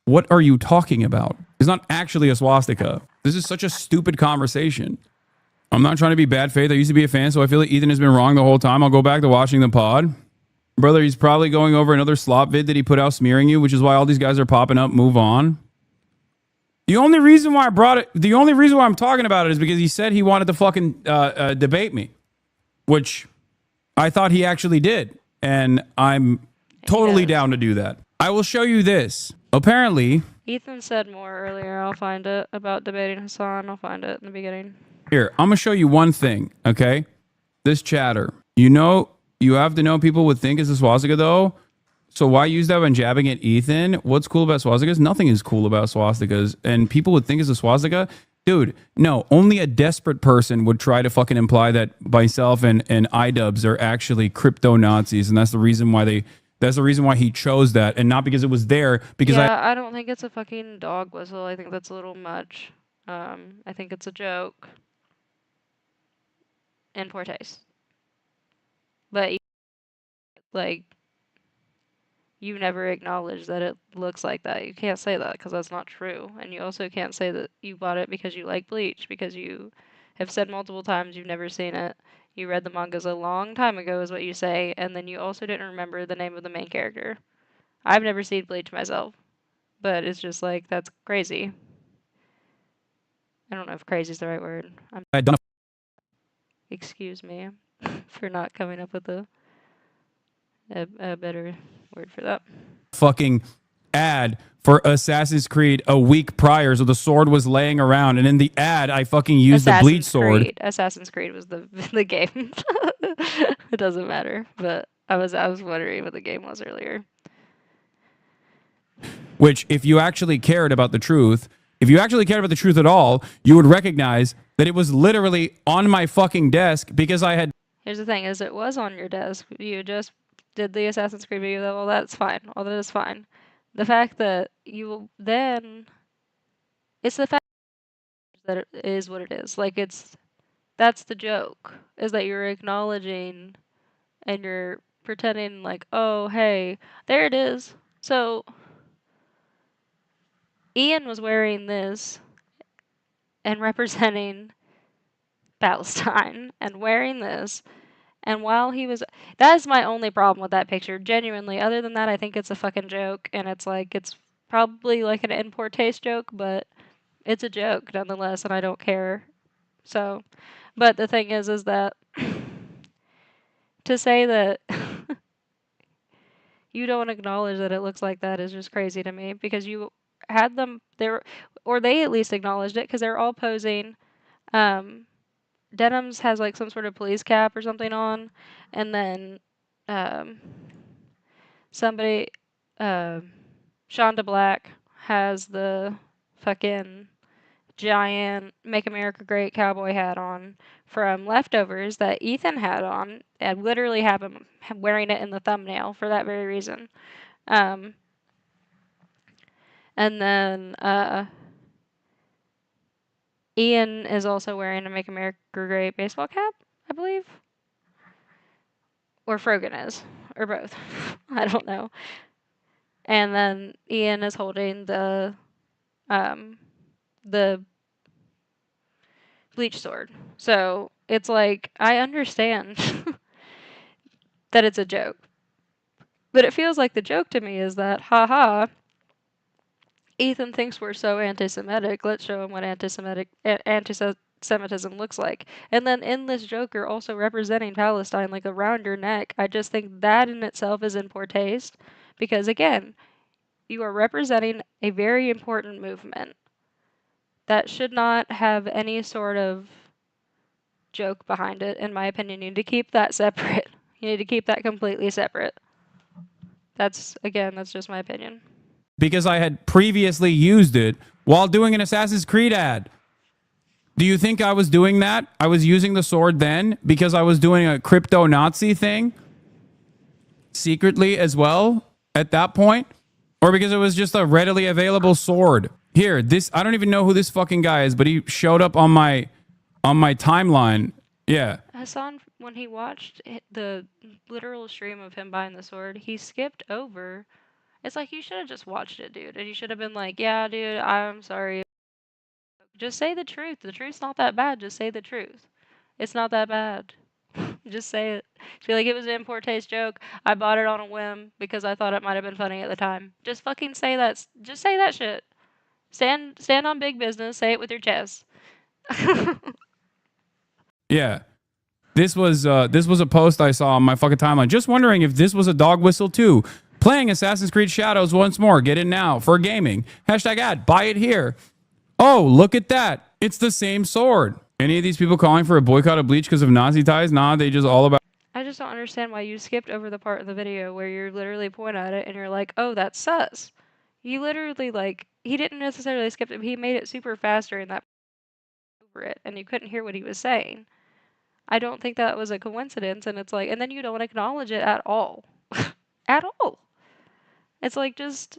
What are you talking about? It's not actually a swastika. This is such a stupid conversation. I'm not trying to be bad faith. I used to be a fan, so I feel like Ethan has been wrong the whole time. I'll go back to watching the pod. Brother, he's probably going over another slop vid that he put out smearing you, which is why all these guys are popping up. Move on. The only reason why I'm talking about it is because he said he wanted to fucking debate me, which I thought he actually did. And I'm totally down to do that. I will show you this. Apparently,
Ethan said more earlier. I'll find it about debating Hasan. I'll find it in the beginning.
here, I'm going to show you one thing, okay? This chatter. You have to know people would think it's a swastika, though. So why use that when jabbing at Ethan? What's cool about swastikas? Nothing is cool about swastikas. And people would think it's a swastika. Dude, no, only a desperate person would try to fucking imply that myself and iDubbbz are actually crypto Nazis. And that's the reason why That's the reason why he chose that, and not because it was there. Because
I don't think it's a fucking dog whistle. I think that's a little much. I think it's a joke in poor taste. But like, you never acknowledge that it looks like that. You can't say that because that's not true. And you also can't say that you bought it because you like Bleach, because you have said multiple times you've never seen it. You read the mangas a long time ago, is what you say, and then you also didn't remember the name of the main character. I've never seen Bleach myself, but it's just like, that's crazy. I don't know if crazy is the right word.
I done
Excuse me for not coming up with a better word for that.
a fucking ad for Assassin's Creed a week prior, so the sword was laying around, and in the ad, I fucking used the bleach sword.
Assassin's Creed was the game. It doesn't matter, but I was wondering what the game was earlier.
Which, if you actually cared about the truth, if you actually cared about the truth at all, you would recognize that it was literally on my fucking desk because I had.
Here's the thing: is it was on your desk. You just did the Assassin's Creed video. Well, that's fine. All that is fine. The fact that you then, it's the fact that it is what it is. Like, that's the joke, is that you're acknowledging and you're pretending like, oh, hey, there it is. So Ian was wearing this and representing Palestine and wearing this. And while he was, that is my only problem with that picture, genuinely. Other than that, I think it's a fucking joke, and it's like, it's probably like an in poor taste joke, but it's a joke nonetheless, and I don't care. So, but the thing is that to say that you don't acknowledge that it looks like that is just crazy to me, because you had them there, or they at least acknowledged it, because they're all posing. Denim's has like some sort of police cap or something on, and then somebody, Shonda Black has the fucking giant Make America Great cowboy hat on from Leftovers that Ethan had on. I literally have him wearing it in the thumbnail for that very reason. And then Ian is also wearing a Make America Great baseball cap, I believe. Or Frogan is, or both. I don't know. And then Ian is holding the bleach sword. So it's like, I understand that it's a joke, but it feels like the joke to me is that, haha, Ethan thinks we're so anti-Semitic. Let's show him what anti-Semitism looks like. And then in this joke, you're also representing Palestine like around your neck. I just think that in itself is in poor taste, because again, you are representing a very important movement that should not have any sort of joke behind it, in my opinion. You need to keep that separate. You need to keep that completely separate. That's just my opinion.
Because I had previously used it while doing an Assassin's Creed ad. Do you think I was doing that? I was using the sword then because I was doing a crypto Nazi thing secretly as well at that point? Or because it was just a readily available sword? Here, this, I don't even know who this fucking guy is, but he showed up on my timeline. Yeah.
Hasan, when he watched the literal stream of him buying the sword, he skipped over. It's like, you should have just watched it, dude. And you should have been like, yeah, dude, I'm sorry. Just say the truth. The truth's not that bad. Just say the truth. It's not that bad. Just say it. Feel like it was an in poor taste joke. I bought it on a whim because I thought it might have been funny at the time. Just fucking say that. Just say that shit. Stand on big business. Say it with your chest.
Yeah. This was a post I saw on my fucking timeline. Just wondering if this was a dog whistle too. Playing Assassin's Creed Shadows once more. Get it now for gaming. Hashtag ad. Buy it here. Oh, look at that. It's the same sword. Any of these people calling for a boycott of Bleach because of Nazi ties? Nah, they just all about.
I just don't understand why you skipped over the part of the video where you literally point at it and you're like, oh, that's sus. You literally, like, he didn't necessarily skip it. He made it super fast during that over it, and you couldn't hear what he was saying. I don't think that was a coincidence, and it's like, and then you don't acknowledge it at all. at all. It's like just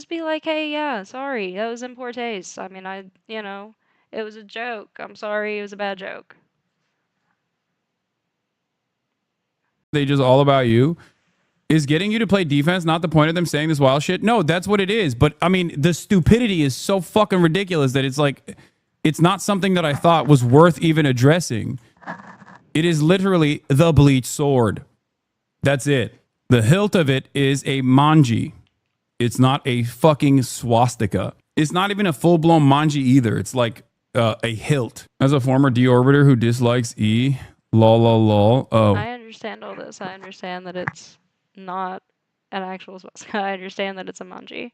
be like, "Hey, yeah, sorry. That was in poor taste. I mean, it was a joke. I'm sorry. It was a bad joke."
They just all about you. Is getting you to play defense not the point of them saying this wild shit? No, that's what it is. But I mean, the stupidity is so fucking ridiculous that it's like, it's not something that I thought was worth even addressing. It is literally the bleach sword. That's it. The hilt of it is a manji. It's not a fucking swastika. It's not even a full blown manji either. It's like a hilt. As a former deorbiter who dislikes E, lol lol lol. Oh,
I understand all this. I understand that it's not an actual swastika. I understand that it's a manji.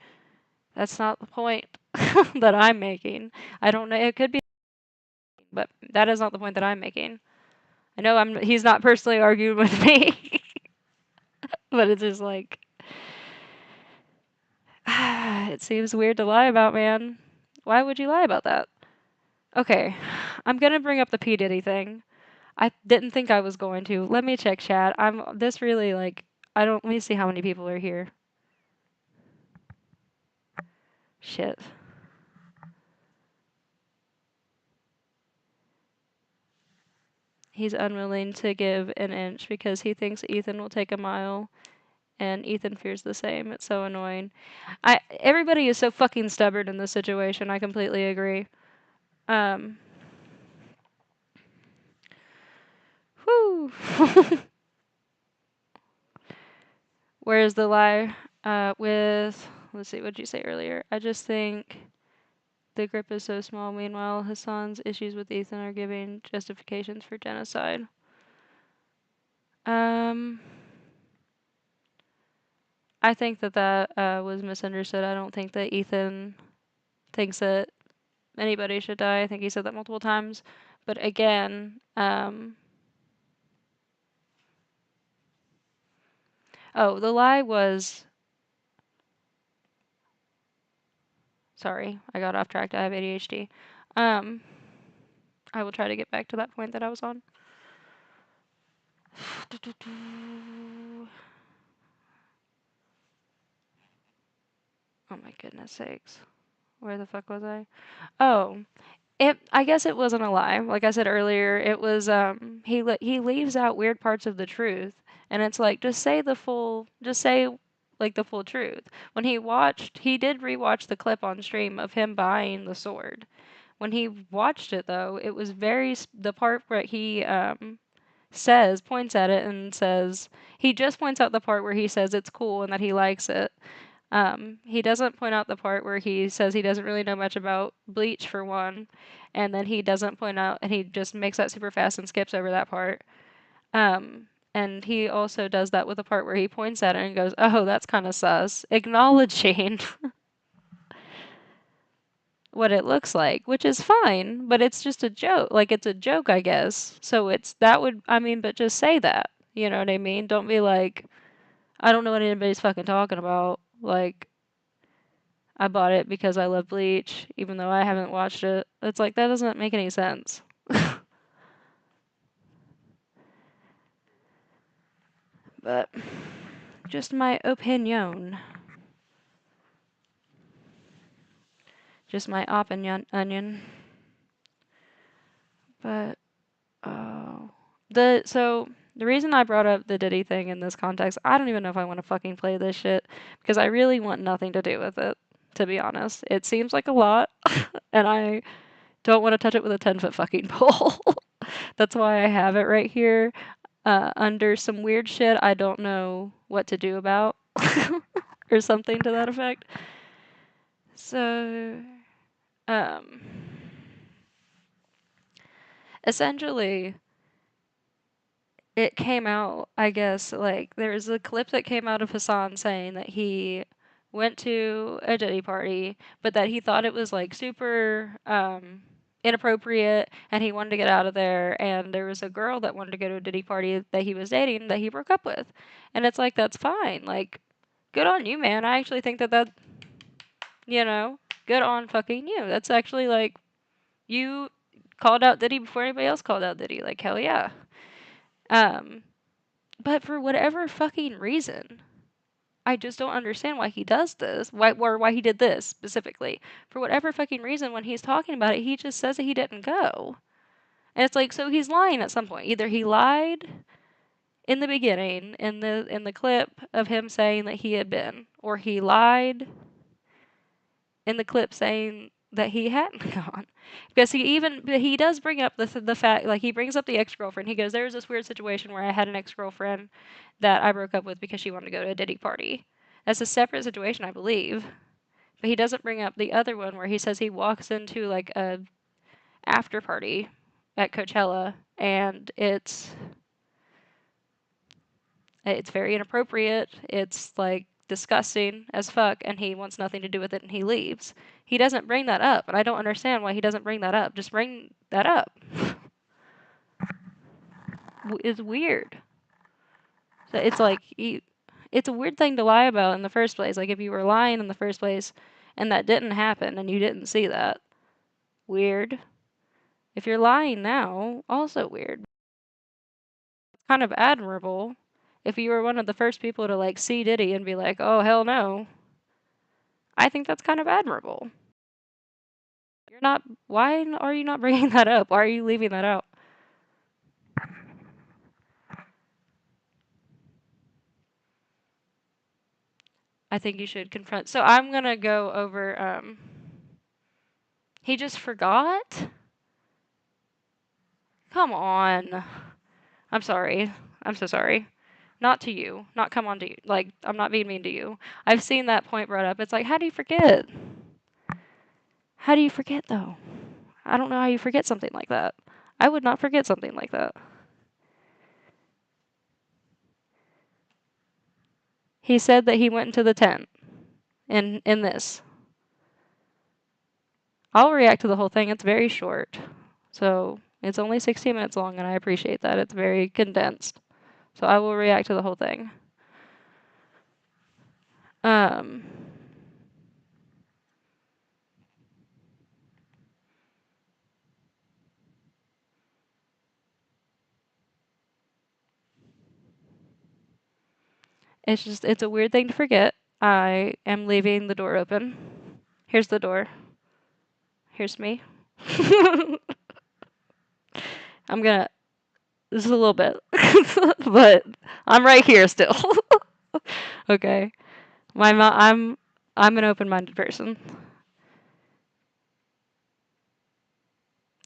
That's not the point that I'm making. I don't know. It could be, but that is not the point that I'm making. I know he's not personally arguing with me, but it's just like, it seems weird to lie about, man. Why would you lie about that? Okay, I'm gonna bring up the P. Diddy thing. I didn't think I was going to. Let me check chat. This really, like, let me see how many people are here. Shit. He's unwilling to give an inch because he thinks Ethan will take a mile, and Ethan fears the same. It's so annoying. Everybody is so fucking stubborn in this situation. I completely agree. Whew. Where's the lie? Let's see, what did you say earlier? I just think the grip is so small. Meanwhile, Hassan's issues with Ethan are giving justifications for genocide. I think that was misunderstood. I don't think that Ethan thinks that anybody should die. I think he said that multiple times. But again, the lie was, sorry, I got off track. I have ADHD. I will try to get back to that point that I was on. Oh my goodness sakes. Where the fuck was I? Oh, I guess it wasn't a lie. Like I said earlier, it was he leaves out weird parts of the truth, and it's like just say like the full truth. When he did rewatch the clip on stream of him buying the sword. When he watched it though, it was the part where he points at it and says, he just points out the part where he says it's cool and that he likes it. He doesn't point out the part where he says he doesn't really know much about Bleach for one, and then he doesn't point out, and he just makes that super fast and skips over that part. And he also does that with the part where he points at it and goes, "Oh, that's kind of sus," acknowledging what it looks like, which is fine, but it's just a joke. Like it's a joke, I guess. So but just say that. You know what I mean? Don't be like, I don't know what anybody's fucking talking about. Like, I bought it because I love Bleach, even though I haven't watched it. It's like, that doesn't make any sense. But, just my opinion. Just my opinion, onion. But, oh. The reason I brought up the Diddy thing in this context, I don't even know if I want to fucking play this shit, because I really want nothing to do with it, to be honest. It seems like a lot, and I don't want to touch it with a 10-foot fucking pole. That's why I have it right here, under some weird shit I don't know what to do about, or something to that effect. So, essentially, it came out, I guess, like, there was a clip that came out of Hassan saying that he went to a Diddy party, but that he thought it was, like, super, inappropriate, and he wanted to get out of there, and there was a girl that wanted to go to a Diddy party that he was dating that he broke up with. And it's like, that's fine. Like, good on you, man. I actually think that, you know, good on fucking you. That's actually, like, you called out Diddy before anybody else called out Diddy. Like, hell yeah. But for whatever fucking reason, I just don't understand why he does this. Why he did this specifically. For whatever fucking reason, when he's talking about it, he just says that he didn't go. And it's like, so he's lying at some point. Either he lied in the beginning in the clip of him saying that he had been, or he lied in the clip saying that he hadn't gone. Because he does bring up the fact, like, he brings up the ex-girlfriend. He goes, there was this weird situation where I had an ex-girlfriend that I broke up with because she wanted to go to a Diddy party. That's a separate situation, I believe. But he doesn't bring up the other one where he says he walks into like a after party at Coachella, and it's very inappropriate. It's like disgusting as fuck, and he wants nothing to do with it, and he leaves. He doesn't bring that up, and I don't understand why he doesn't bring that up. Just bring that up. It's weird. So it's like it's a weird thing to lie about in the first place. Like, if you were lying in the first place and that didn't happen and you didn't see that, weird. If you're lying now, also weird. It's kind of admirable if you were one of the first people to like see Diddy and be like, oh hell no. I think that's kind of admirable. Why are you not bringing that up? Why are you leaving that out? I think you should confront. So I'm gonna go over, he just forgot? Come on. I'm sorry. I'm so sorry. Not to you. Not come on to you. Like, I'm not being mean to you. I've seen that point brought up. It's like, how do you forget? How do you forget, though? I don't know how you forget something like that. I would not forget something like that. He said that he went into the tent in this. I'll react to the whole thing. It's very short. So it's only 16 minutes long, and I appreciate that. It's very condensed. So I will react to the whole thing. It's a weird thing to forget. I am leaving the door open. Here's the door. Here's me. This is a little bit, but I'm right here still. Okay. I'm an open-minded person.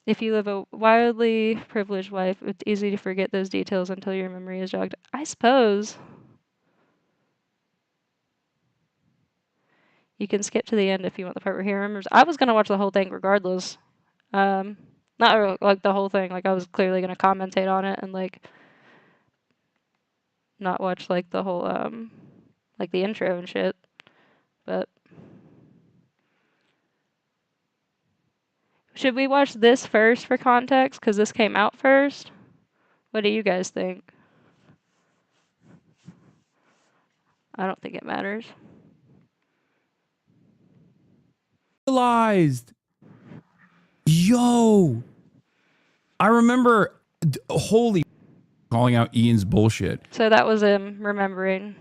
If you live a wildly privileged life, it's easy to forget those details until your memory is jogged. I suppose. You can skip to the end if you want the part where he remembers. I was gonna watch the whole thing regardless. Not like the whole thing. Like, I was clearly gonna commentate on it and like not watch like the whole like the intro and shit. But should we watch this first for context? Because this came out first. What do you guys think? I don't think it matters.
Realized. Yo. I remember holy calling out Ian's bullshit.
So that was him remembering.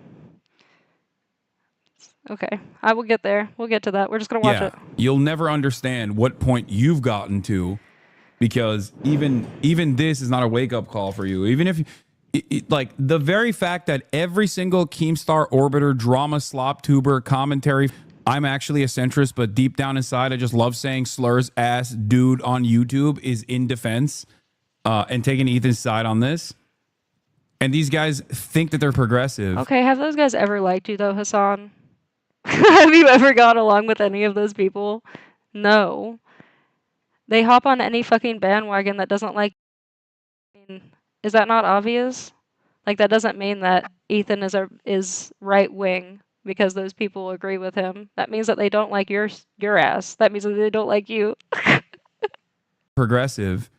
Okay, I will get there. We'll get to that. We're just gonna watch it.
You'll never understand what point you've gotten to, because even this is not a wake-up call for you. Even if like the very fact that every single Keemstar orbiter drama slop tuber commentary, I'm actually a centrist, but deep down inside I just love saying slurs ass dude on YouTube, is in defense and taking Ethan's side on this. And these guys think that they're progressive.
Okay, have those guys ever liked you though, Hasan? Have you ever gone along with any of those people? No. They hop on any fucking bandwagon that doesn't like. Is that not obvious? Like, that doesn't mean that Ethan is right wing because those people agree with him. That means that they don't like your ass. That means that they don't like you.
Progressive.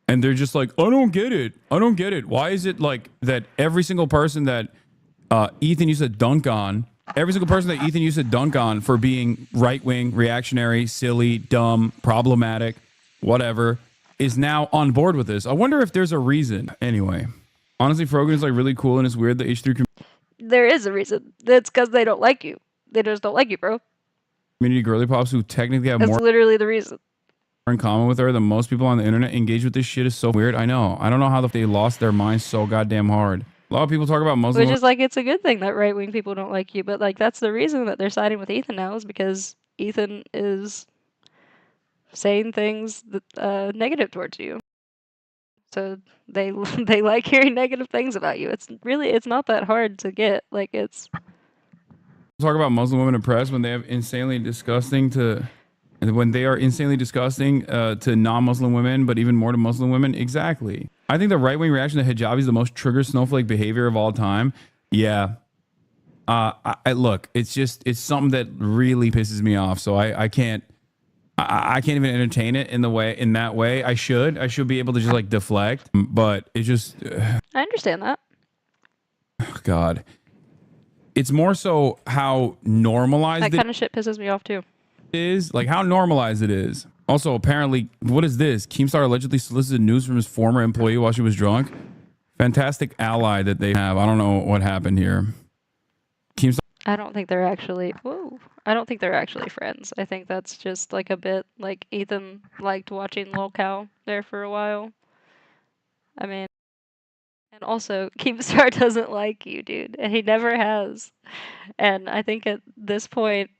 And they're just like, I don't get it. I don't get it. Why is it like that every single person that Ethan used to dunk on, for being right-wing, reactionary, silly, dumb, problematic, whatever, is now on board with this? I wonder if there's a reason. Anyway, honestly, Frogan is like really cool, and it's weird that H3
There is a reason. It's because they don't like you. They just don't like you, bro.
Community girly pops who technically have
That's
more
literally the reason.
in common with her than most people on the internet engage with this shit is so weird. I know. I don't know how they lost their minds so goddamn hard. A lot of people talk about Muslim
Which is like, it's a good thing that right-wing people don't like you, but like that's the reason that they're siding with Ethan now, is because Ethan is saying things that, negative towards you. So they they like hearing negative things about you. It's not that hard to get. Like it's
talk about Muslim women oppressed when they have insanely disgusting to when they are insanely disgusting to non-Muslim women, but even more to Muslim women. Exactly. I think the right-wing reaction to hijab is the most trigger snowflake behavior of all time. Yeah. I look, it's something that really pisses me off. So I can't even entertain it in that way. I should be able to just like deflect, but it just
I understand that.
God. It's more so how normalized
That kind of shit pisses me off too.
it is, like how normalized it is. Also, apparently, what is this? Keemstar allegedly solicited news from his former employee while she was drunk. Fantastic ally that they have. I don't know what happened here. Keemstar.
I don't think they're actually. Whoa. I don't think they're actually friends. I think that's just like a bit like Ethan liked watching Lil Cow there for a while. I mean, and also Keemstar doesn't like you, dude, and he never has. And I think at this point,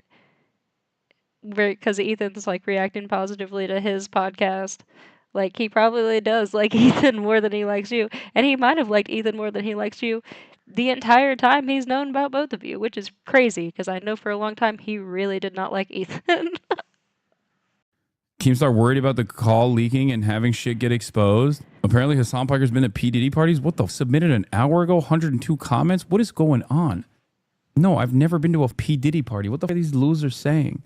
because Ethan's like reacting positively to his podcast, like he probably does like Ethan more than he likes you, and he might have liked Ethan more than he likes you the entire time he's known about both of you, which is crazy because I know for a long time he really did not like Ethan.
Keemstar worried about the call leaking and having shit get exposed. Apparently, Hasan Piker's been at P. Diddy parties. What the? Submitted an hour ago, 102 comments. What is going on? No, I've never been to a P. Diddy party. What the fuck are these losers saying?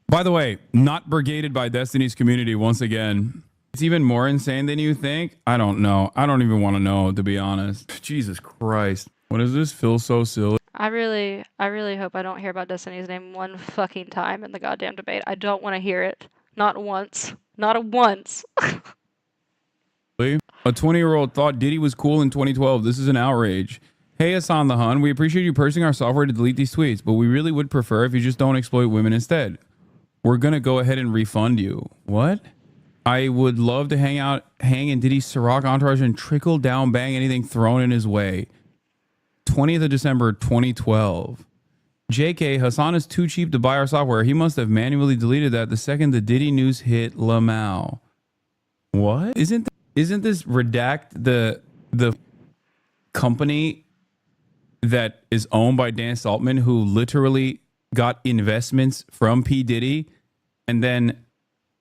By the way, not brigaded by Destiny's community once again. It's even more insane than you think. I don't know. I don't even want to know, to be honest. Jesus Christ. What is this? Feels so silly.
I really hope I don't hear about Destiny's name one fucking time in the goddamn debate. I don't want to hear it. Not once. Not once.
A 20-year-old thought Diddy was cool in 2012. This is an outrage. Hey, Hasan the Hun, we appreciate you pursing our software to delete these tweets, but we really would prefer if you just don't exploit women instead. We're going to go ahead and refund you. What? I would love to hang in Diddy's Ciroc entourage and trickle down bang anything thrown in his way. 20th of December, 2012. JK, Hasan is too cheap to buy our software. He must have manually deleted that the second the Diddy news hit Lamau. What? Isn't this Redact the company that is owned by Dan Saltman, who literally got investments from P. Diddy, and then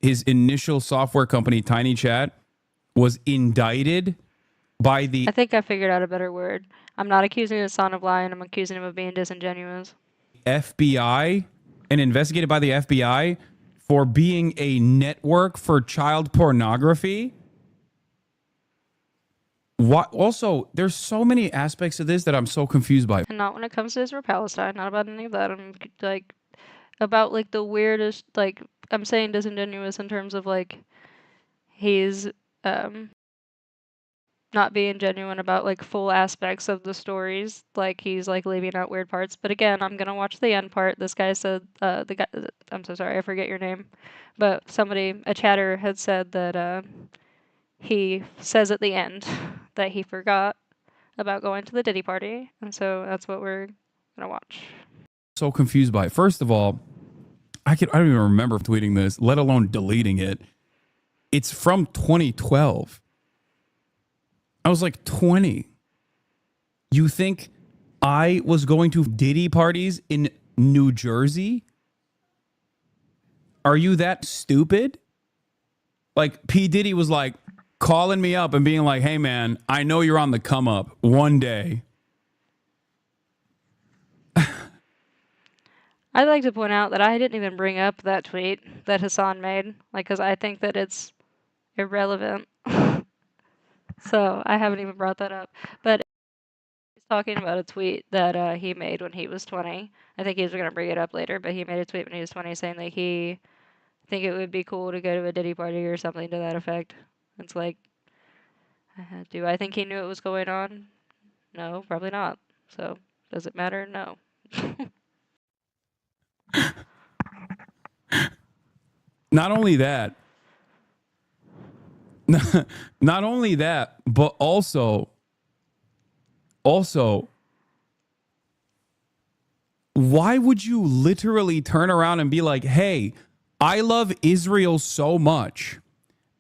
his initial software company, Tiny Chat, was indicted by the
I think I figured out a better word. I'm not accusing Hasan of lying. I'm accusing him of being disingenuous.
FBI and investigated by the FBI for being a network for child pornography. What? Also, there's so many aspects of this that I'm so confused by.
And not when it comes to Israel Palestine. Not about any of that. I'm like about like the weirdest. Like I'm saying disingenuous in terms of like he's not being genuine about like full aspects of the stories. Like he's like leaving out weird parts. But again, I'm gonna watch the end part. This guy said the guy. I'm so sorry, I forget your name, but a chatter had said that he says at the end that he forgot about going to the Diddy party, and so that's what we're gonna watch.
So confused by it. First of all, I don't even remember tweeting this, let alone deleting it. It's from 2012. I was like 20. You think I was going to Diddy parties in New Jersey? Are you that stupid? Like P. Diddy was like calling me up and being like, hey man, I know you're on the come up one day.
I'd like to point out that I didn't even bring up that tweet that Hasan made, like, because I think that it's irrelevant. So I haven't even brought that up. But he's talking about a tweet that he made when he was 20. I think he was going to bring it up later, but he made a tweet when he was 20 saying that he think it would be cool to go to a Diddy party or something to that effect. It's like, do I think he knew what was going on? No, probably not. So, does it matter? No.
Not only that, not only that, but also, why would you literally turn around and be like, hey, I love Israel so much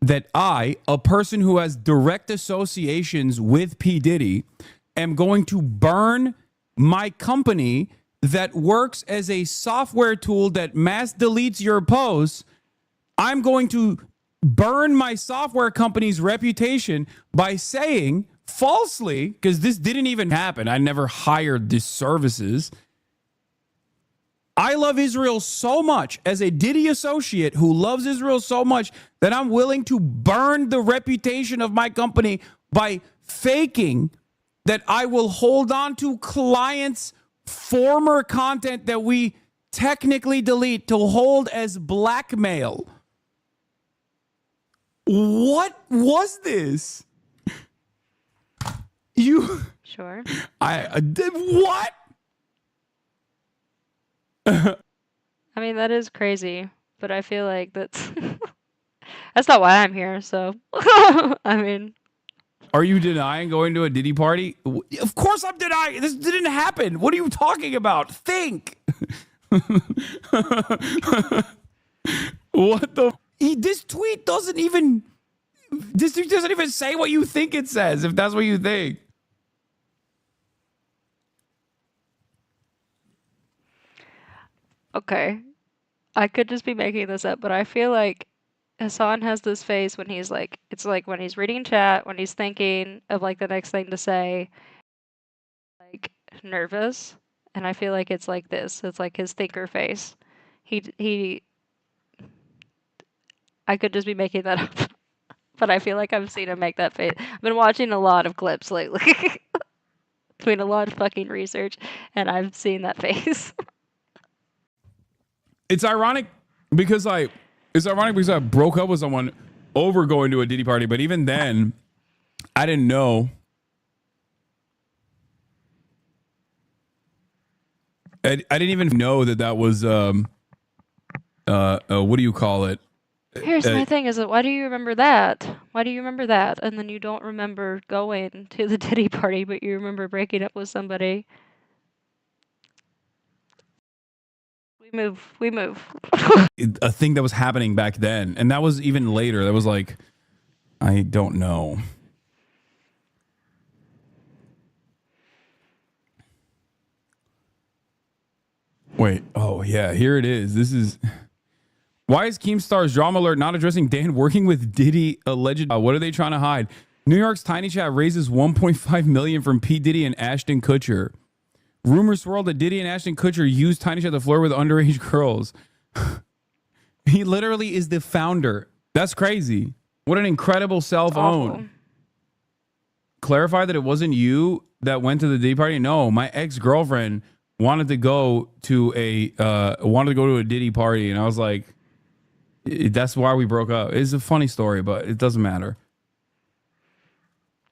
that I, a person who has direct associations with P. Diddy, am going to burn my company that works as a software tool that mass deletes your posts. I'm going to burn my software company's reputation by saying falsely, because this didn't even happen. I never hired these services. I love Israel so much as a Diddy associate who loves Israel so much that I'm willing to burn the reputation of my company by faking that I will hold on to clients' former content that we technically delete to hold as blackmail. What was this? You
Sure.
I did what?
I mean, that is crazy, but I feel like that's that's not why I'm here, so I mean,
Are you denying going to a Diddy party? Of course I'm denying. This didn't happen. What are you talking about? Think. What the? This tweet doesn't even. This tweet doesn't even say what you think it says. If that's what you think.
okay. I could just be making this up, but I feel like Hasan has this face when he's like, it's like when he's reading chat, when he's thinking of like the next thing to say, like nervous, and I feel like it's like this. It's like his thinker face. He I could just be making that up, but I feel like I've seen him make that face. I've been watching a lot of clips lately, doing a lot of fucking research, and I've seen that face.
It's ironic because I broke up with someone over going to a Diddy party, but even then, I didn't know. I didn't even know that was what do you call it?
Here's my thing is that why do you remember that? Why do you remember that? And then you don't remember going to the Diddy party, but you remember breaking up with somebody. We move.
A thing that was happening back then, and that was even later. That was like, I don't know. Wait, oh yeah, here it is. This is why is Keemstar's drama alert not addressing Dan working with Diddy alleged? What are they trying to hide? New York's Tiny Chat raises 1.5 million from P. Diddy and Ashton Kutcher. Rumors swirl that Diddy and Ashton Kutcher used Tiny Chat to flirt with underage girls. He literally is the founder. That's crazy. What an incredible self-own. Clarify that it wasn't you that went to the Diddy party. No, my ex-girlfriend wanted to go to a Diddy party, and I was like, that's why we broke up. It's a funny story, but it doesn't matter.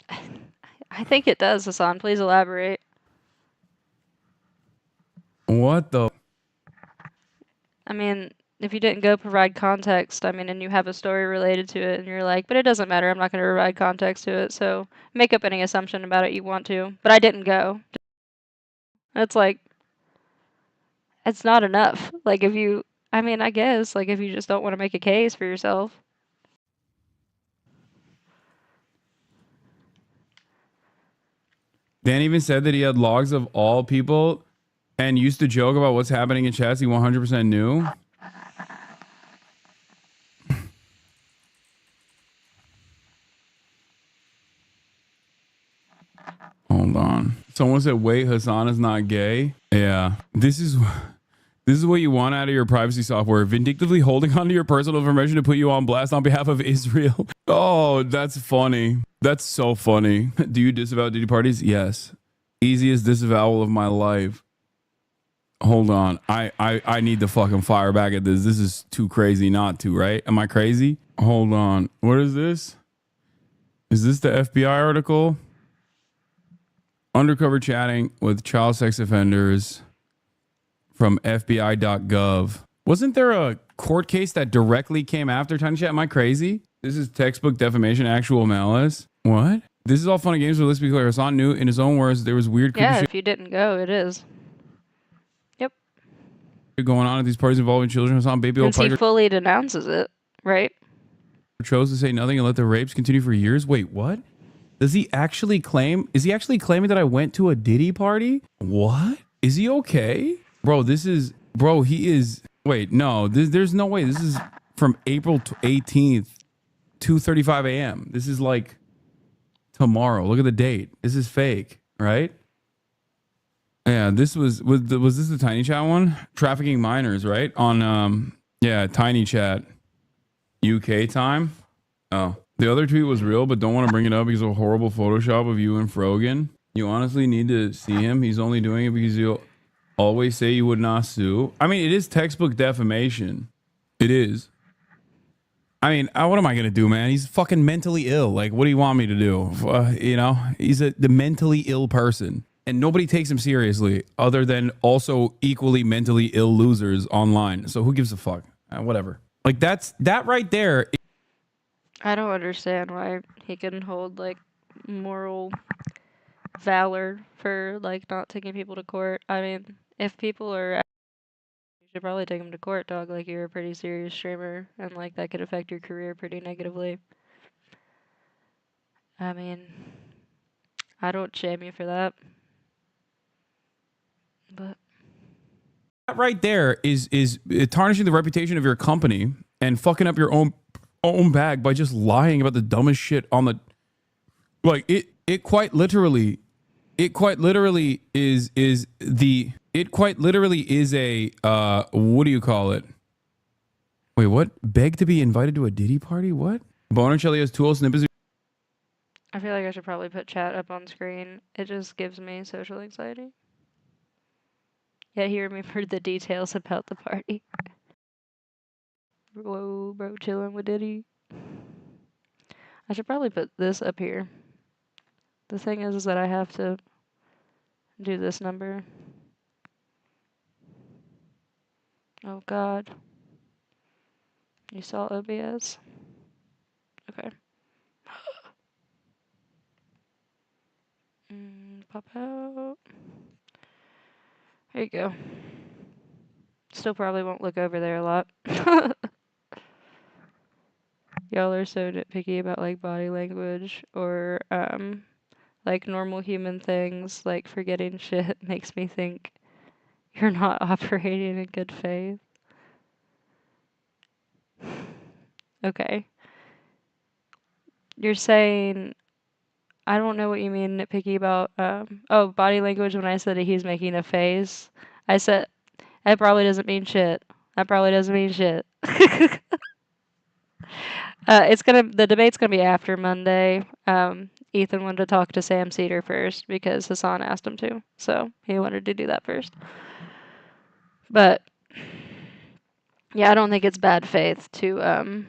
I think it does, Hasan. Please elaborate.
What the?
I mean, if you didn't go provide context, I mean, and you have a story related to it, and you're like, but it doesn't matter, I'm not going to provide context to it, so make up any assumption about it you want to. But I didn't go. It's like, it's not enough. Like, if you, I mean, I guess, like, if you just don't want to make a case for yourself.
Dan even said that he had logs of all people and used to joke about what's happening in chats he 100% knew. Hold on. Someone said, wait, Hasan is not gay. Yeah. This is what you want out of your privacy software. Vindictively holding onto your personal information to put you on blast on behalf of Israel. Oh, that's funny. That's so funny. Do you disavow Diddy parties? Yes. Easiest disavowal of my life. Hold on. I need to fucking fire back at this. This is too crazy not to, right? Am I crazy? Hold on. What is this? Is this the FBI article? undercover chatting with child sex offenders from FBI.gov. Wasn't there a court case that directly came after Tiny Chat? Am I crazy? This is textbook defamation, actual malice. What? This is all fun and games, but let's be clear. Hassan knew in his own words there was weird, creepy
Yeah,
shit
if you didn't go, it is. Yep.
going on at these parties involving children. Hassan Baby old
Since he
Piker
fully denounces it, right?
chose to say nothing and let the rapes continue for years. Wait, what? Does he actually claim? Is he actually claiming that I went to a Diddy party? What? Is he okay? Bro, this is... Bro, he is... Wait, no. There's no way. This is from April 18th, 2:35 a.m. This is like tomorrow. Look at the date. This is fake, right? Yeah, this was this the Tiny Chat one? Trafficking minors, right? On, yeah, Tiny Chat UK time. Oh. The other tweet was real, but don't want to bring it up because of a horrible Photoshop of you and Frogan. You honestly need to see him. He's only doing it because you'll always say you would not sue. I mean, it is textbook defamation. It is. I mean, what am I going to do, man? He's fucking mentally ill. Like, what do you want me to do? You know, he's the mentally ill person. And nobody takes him seriously other than also equally mentally ill losers online. So who gives a fuck? Whatever. Like, that right there.
I don't understand why he can hold, like, moral valor for, like, not taking people to court. I mean, if people are... You should probably take them to court, dog. Like, you're a pretty serious streamer, and, like, that could affect your career pretty negatively. I mean, I don't shame you for that. But...
That right there is tarnishing the reputation of your company and fucking up your own bag by just lying about the dumbest shit on the... Like, it quite literally is a what do you call it? Wait, what? Beg to be invited to a Diddy party? What? Bonachelli has tool snippets.
I feel like I should probably put chat up on screen. It just gives me social anxiety. Yeah, he remembered the details about the party. Whoa, bro, chilling with Diddy. I should probably put this up here. The thing is that I have to do this number. Oh god. You saw OBS? Okay. Pop out. There you go. Still probably won't look over there a lot. Y'all are so nitpicky about like body language or like normal human things, like forgetting shit makes me think you're not operating in good faith. Okay. You're saying, I don't know what you mean nitpicky about, oh, body language when I said that he's making a face. I said, that probably doesn't mean shit. That probably doesn't mean shit. The debate's gonna be after Monday. Ethan wanted to talk to Sam Cedar first because Hassan asked him to, so he wanted to do that first. But yeah, I don't think it's bad faith to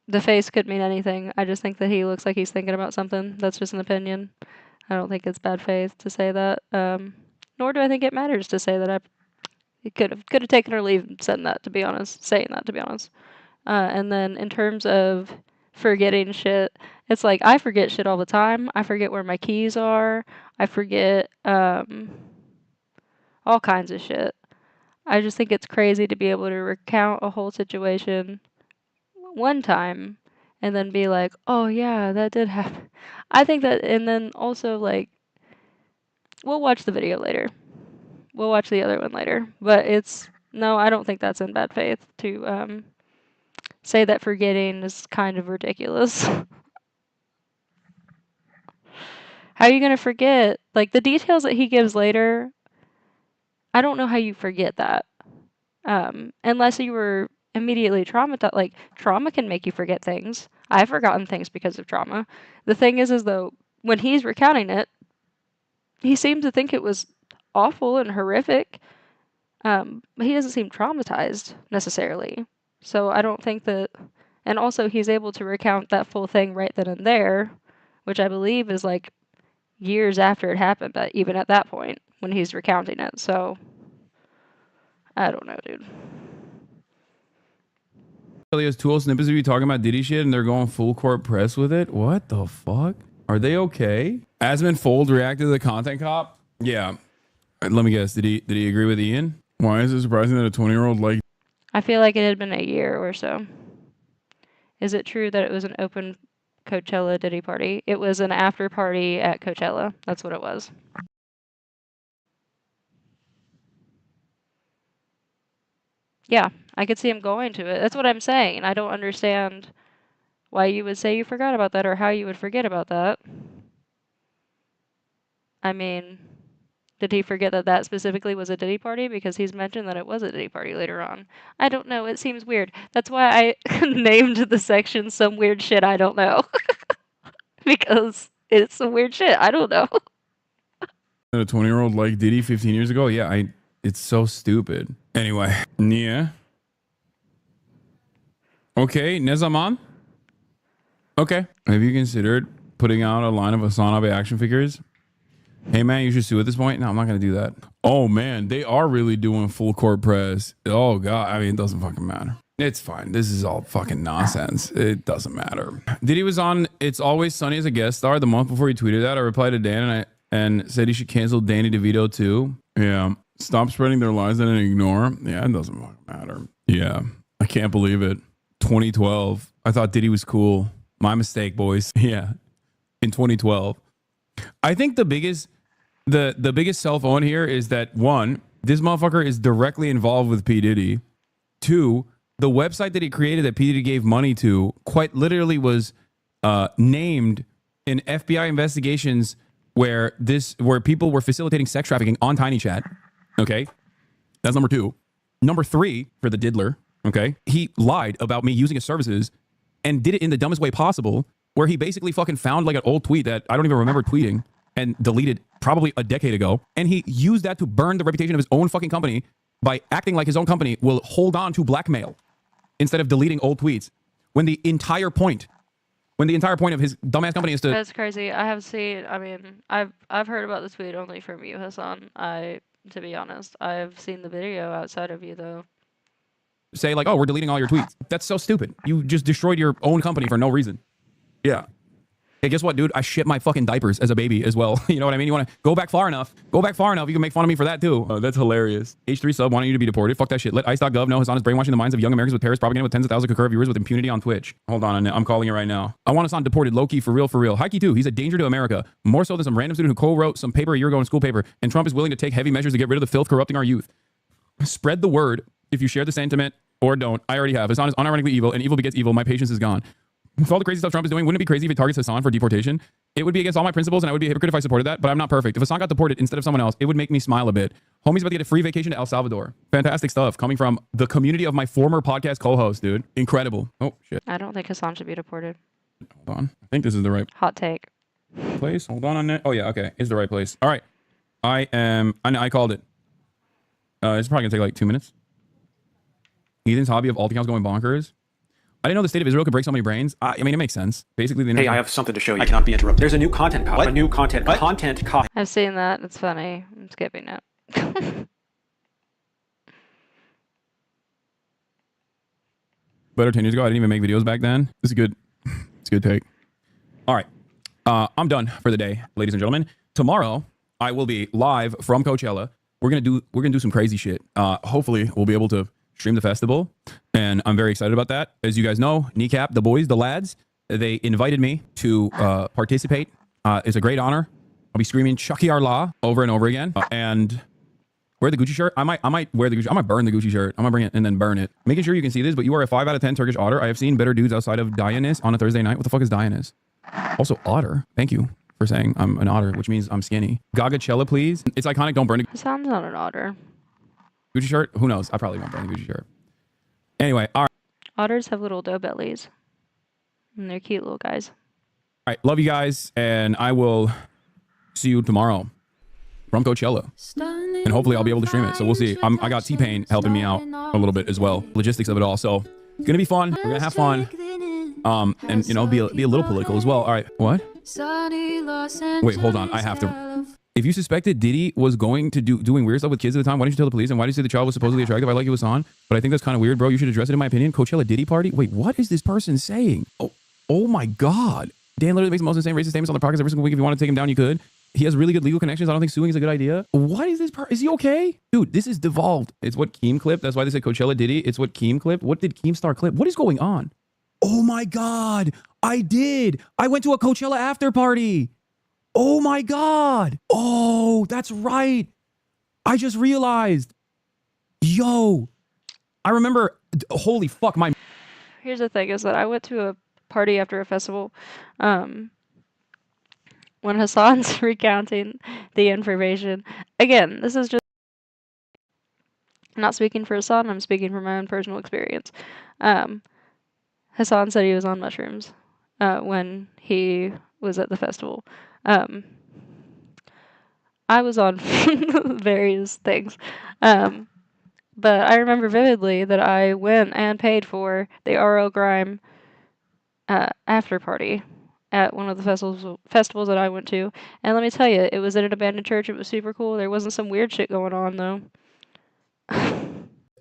the face could mean anything. I just think that he looks like he's thinking about something. That's just an opinion. I don't think it's bad faith to say that. Nor do I think it matters to say that I could have taken her leave and saying that, to be honest. And then in terms of forgetting shit, it's like I forget shit all the time. I forget where my keys are. I forget all kinds of shit. I just think it's crazy to be able to recount a whole situation one time and then be like, oh yeah, that did happen. I think that, and then also like, we'll watch the video later. We'll watch the other one later. But no, I don't think that's in bad faith to say that forgetting is kind of ridiculous. How are you going to forget? Like, the details that he gives later, I don't know how you forget that. Unless you were immediately traumatized. Like, trauma can make you forget things. I've forgotten things because of trauma. The thing is though, when he's recounting it, he seems to think it was awful and horrific. But he doesn't seem traumatized, necessarily. So I don't think that... And also, he's able to recount that full thing right then and there. which I believe is like years after it happened, but even at that point when he's recounting it. So I don't know, dude.
He has 2 snippets of you talking about Diddy shit and they're going full court press with it. What the fuck? Are they okay? Asmon Fold reacted to the content cop. Yeah. Let me guess. Did he agree with Ian? Why is it surprising that a 20-year-old like?
I feel like it had been a year or so. Is it true that it was an open Coachella Diddy party? It was an after party at Coachella. That's what it was. Yeah, I could see him going to it. That's what I'm saying. I don't understand why you would say you forgot about that or how you would forget about that. I mean, did he forget that that specifically was a Diddy party? Because he's mentioned that it was a Diddy party later on. I don't know. It seems weird. That's why I named the section some weird shit I don't know. Because it's some weird shit. I don't know.
A 20-year-old like Diddy 15 years ago? Yeah, it's so stupid. Anyway, yeah. Okay, Nezaman? Okay. Have you considered putting out a line of Hasan Abe action figures? Hey man, you should sue at this point. No, I'm not gonna do that. Oh man, they are really doing full court press. Oh god, I mean, it doesn't fucking matter. It's fine. This is all fucking nonsense. It doesn't matter. Diddy was on It's Always Sunny as a guest star the month before he tweeted that. I replied to Dan and said he should cancel Danny DeVito too. Yeah. Stop spreading their lies and ignore. Yeah, it doesn't fucking matter. Yeah. I can't believe it. 2012. I thought Diddy was cool. My mistake, boys. Yeah. In 2012. I think the biggest cell phone here is that 1, this motherfucker is directly involved with P. Diddy. 2, the website that he created that P. Diddy gave money to quite literally was named in FBI investigations where people were facilitating sex trafficking on Tiny Chat. Okay. That's number 2. Number 3 for the diddler. Okay. He lied about me using his services and did it in the dumbest way possible, where he basically fucking found like an old tweet that I don't even remember tweeting and deleted probably a decade ago. And he used that to burn the reputation of his own fucking company by acting like his own company will hold on to blackmail instead of deleting old tweets. When the entire point of his dumbass company is to...
That's crazy. I have seen, I mean, I've heard about the tweet only from you, Hasan. To be honest, I've seen the video outside of you though.
Say like, oh, we're deleting all your tweets. That's so stupid. You just destroyed your own company for no reason. Yeah. Hey, guess what, dude? I shit my fucking diapers as a baby as well. You know what I mean? You want to go back far enough, you can make fun of me for that too. Oh, that's hilarious. H3 sub wanting you to be deported. Fuck that shit. Let ICE.gov know Hasan is brainwashing the minds of young Americans with terrorist propaganda with tens of thousands of concurrent viewers with impunity on Twitch. Hold on, I'm calling it right now. I want Hasan deported, low-key, for real. Hikey too, he's a danger to America. More so than some random student who co-wrote some paper a year ago in school paper, and Trump is willing to take heavy measures to get rid of the filth corrupting our youth. Spread the word if you share the sentiment or don't. I already have. Hasan is unironically evil, and evil begets evil. My patience is gone. With all the crazy stuff Trump is doing, wouldn't it be crazy if it targets Hasan for deportation? It would be against all my principles, and I would be a hypocrite if I supported that, but I'm not perfect. If Hasan got deported instead of someone else, it would make me smile a bit. Homie's about to get a free vacation to El Salvador. Fantastic stuff coming from the community of my former podcast co-host, dude. Incredible. Oh, shit.
I don't think Hasan should be deported.
Hold on. I think this is the right
Hot take.
place. Hold on it. Oh, yeah, okay. It's the right place. All right. I called it. It's probably going to take like 2 minutes. Ethan's hobby of alt accounts going bonkers. I didn't know the state of Israel could break so many brains. I mean, it makes sense. Basically, the
Hey, I have something to show you. I cannot be interrupted. There's a new content copy.
What?
A new content
What?
content copy.
I've seen that. It's funny. I'm skipping it.
better 10 years ago. I didn't even make videos back then. This is good. It's a good take. All right. I'm done for the day, ladies and gentlemen. Tomorrow, I will be live from Coachella. We're gonna do some crazy shit. Hopefully, we'll be able to stream the festival, and I'm very excited about that. As you guys know, Kneecap, the boys, the lads, they invited me to participate. It's a great honor. I'll be screaming Chucky Allah over and over again, and wear the Gucci shirt. I might wear the Gucci. I might burn the Gucci shirt. I'm gonna bring it and then burn it. Making sure you can see this, but you are a 5 out of 10 Turkish otter. I have seen better dudes outside of Dianis on a Thursday night. What the fuck is Dianis? Also, otter. Thank you for saying I'm an otter, which means I'm skinny. Gagachella, please. It's iconic. Don't burn it.
Hasan's not an otter.
Gucci shirt? Who knows? I probably won't burn the Gucci shirt. Anyway, all right.
Otters have little dough bellies. And they're cute little guys.
All right. Love you guys. And I will see you tomorrow from Coachella. And hopefully I'll be able to stream it. So we'll see. I got T-Pain helping me out a little bit as well. Logistics of it all. So it's going to be fun. We're going to have fun. And, you know, be a little political as well. All right. What? Wait, hold on. I have to. If you suspected Diddy was going to doing weird stuff with kids at the time, why didn't you tell the police? And why did you say the child was supposedly attractive? I like Hasan, but I think that's kind of weird, bro. You should address it in my opinion. Coachella Diddy party? Wait, what is this person saying? Oh my God. Dan literally makes the most insane racist statements on the podcast every single week. If you want to take him down, you could. He has really good legal connections. I don't think suing is a good idea. What is this part? Is he okay? Dude, this is devolved. It's what Keem clipped. That's why they say Coachella Diddy. It's what Keem clipped. What did Keemstar clip? What is going on? Oh my God. I did. I went to a Coachella after party. Oh my God. Oh, that's right. I just realized. Yo, I remember. Holy fuck.
Here's the thing is that I went to a party after a festival. When Hasan's recounting the information, again, this is just, I'm not speaking for Hasan, I'm speaking from my own personal experience. Hasan said he was on mushrooms when he was at the festival. I was on various things. But I remember vividly that I went and paid for the RL Grime after party at one of the festivals that I went to. And let me tell you, it was at an abandoned church. It was super cool. There wasn't some weird shit going on, though.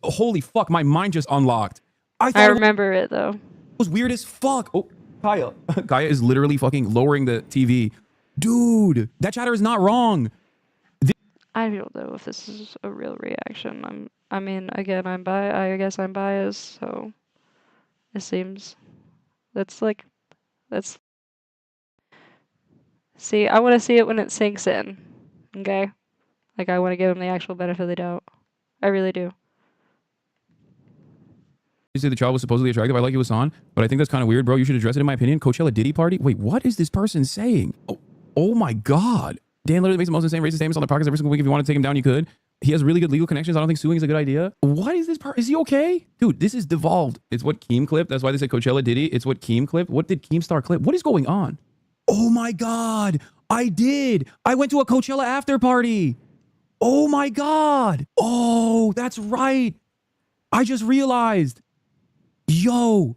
Holy fuck, my mind just unlocked.
I remember it, though.
It was weird as fuck. Oh, Kaya. Kaya is literally fucking lowering the TV. Dude, that chatter is not wrong.
I don't know if this is a real reaction. I mean, again, I guess I'm biased, so it seems that's. See, I want to see it when it sinks in. Okay? Like, I want to give him the actual benefit of the doubt. I really do.
You say the child was supposedly attractive. I like Hasan, but I think that's kind of weird, bro. You should address it in my opinion. Coachella Diddy party? Wait, what is this person saying? Oh my God. Dan literally makes the most insane racist statements on the podcast every single week. If you want to take him down, you could. He has really good legal connections. I don't think suing is a good idea. What is this part? Is he okay? Dude, this is devolved. It's what Keem clipped. That's why they say Coachella Diddy. It's what Keem clipped. What did Keemstar clip? What is going on? Oh my God. I did. I went to a Coachella after party. Oh my God. Oh, that's right. I just realized. Yo,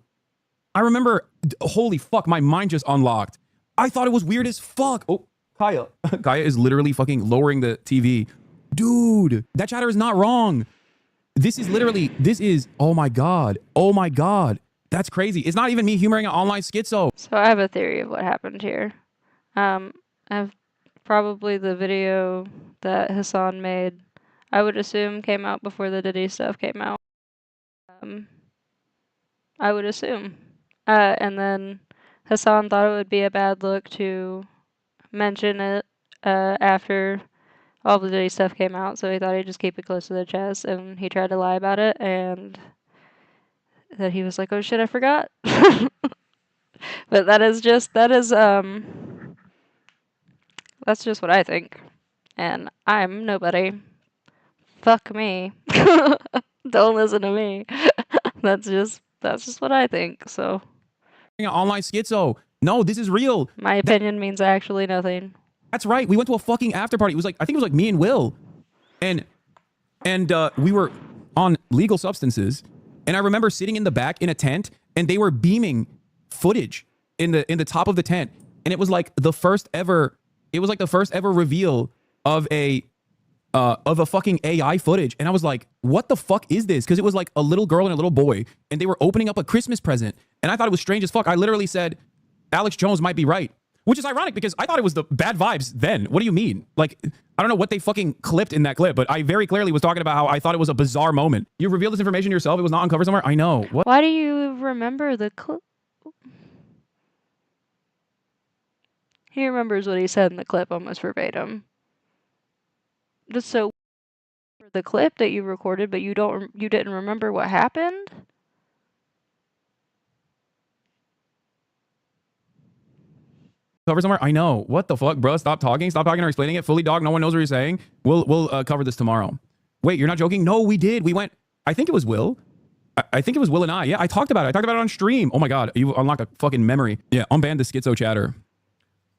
I remember. Holy fuck, my mind just unlocked. I thought it was weird as fuck. Oh, Kaya. Kaya is literally fucking lowering the TV. Dude, that chatter is not wrong. This is, oh my God. Oh my God. That's crazy. It's not even me humoring an online schizo.
So I have a theory of what happened here. I've probably the video that Hasan made, I would assume came out before the Diddy stuff came out. I would assume. And then Hasan thought it would be a bad look to mention it after all the Diddy stuff came out, so he thought he'd just keep it close to the chest, and he tried to lie about it, and then he was like, oh shit, I forgot. But that's just what I think. And I'm nobody. Fuck me. Don't listen to me. That's just what I think, so.
Online schizo. No, this is real.
My opinion means actually nothing.
That's right. We went to a fucking after party. It was like, I think it was like me and Will. And we were on legal substances. And I remember sitting in the back in a tent, and they were beaming footage in the top of the tent. And it was like the first ever reveal of a fucking AI footage. And I was like, what the fuck is this? Because it was like a little girl and a little boy, and they were opening up a Christmas present. And I thought it was strange as fuck. I literally said, Alex Jones might be right. Which is ironic because I thought it was the bad vibes then. What do you mean? Like, I don't know what they fucking clipped in that clip, but I very clearly was talking about how I thought it was a bizarre moment. You revealed this information yourself. It was not uncovered somewhere. I know. What?
Why do you remember the clip? He remembers what he said in the clip almost verbatim. That's so the clip that you recorded, but you didn't remember what happened?
Cover somewhere? I know. What the fuck, bro? Stop talking or explaining it. Fully dog. No one knows what you're saying. We'll cover this tomorrow. Wait, you're not joking? No, we did. We went. I think it was Will. I think it was Will and I. Yeah, I talked about it. I talked about it on stream. Oh my God, you unlocked a fucking memory. Yeah, unban the schizo chatter.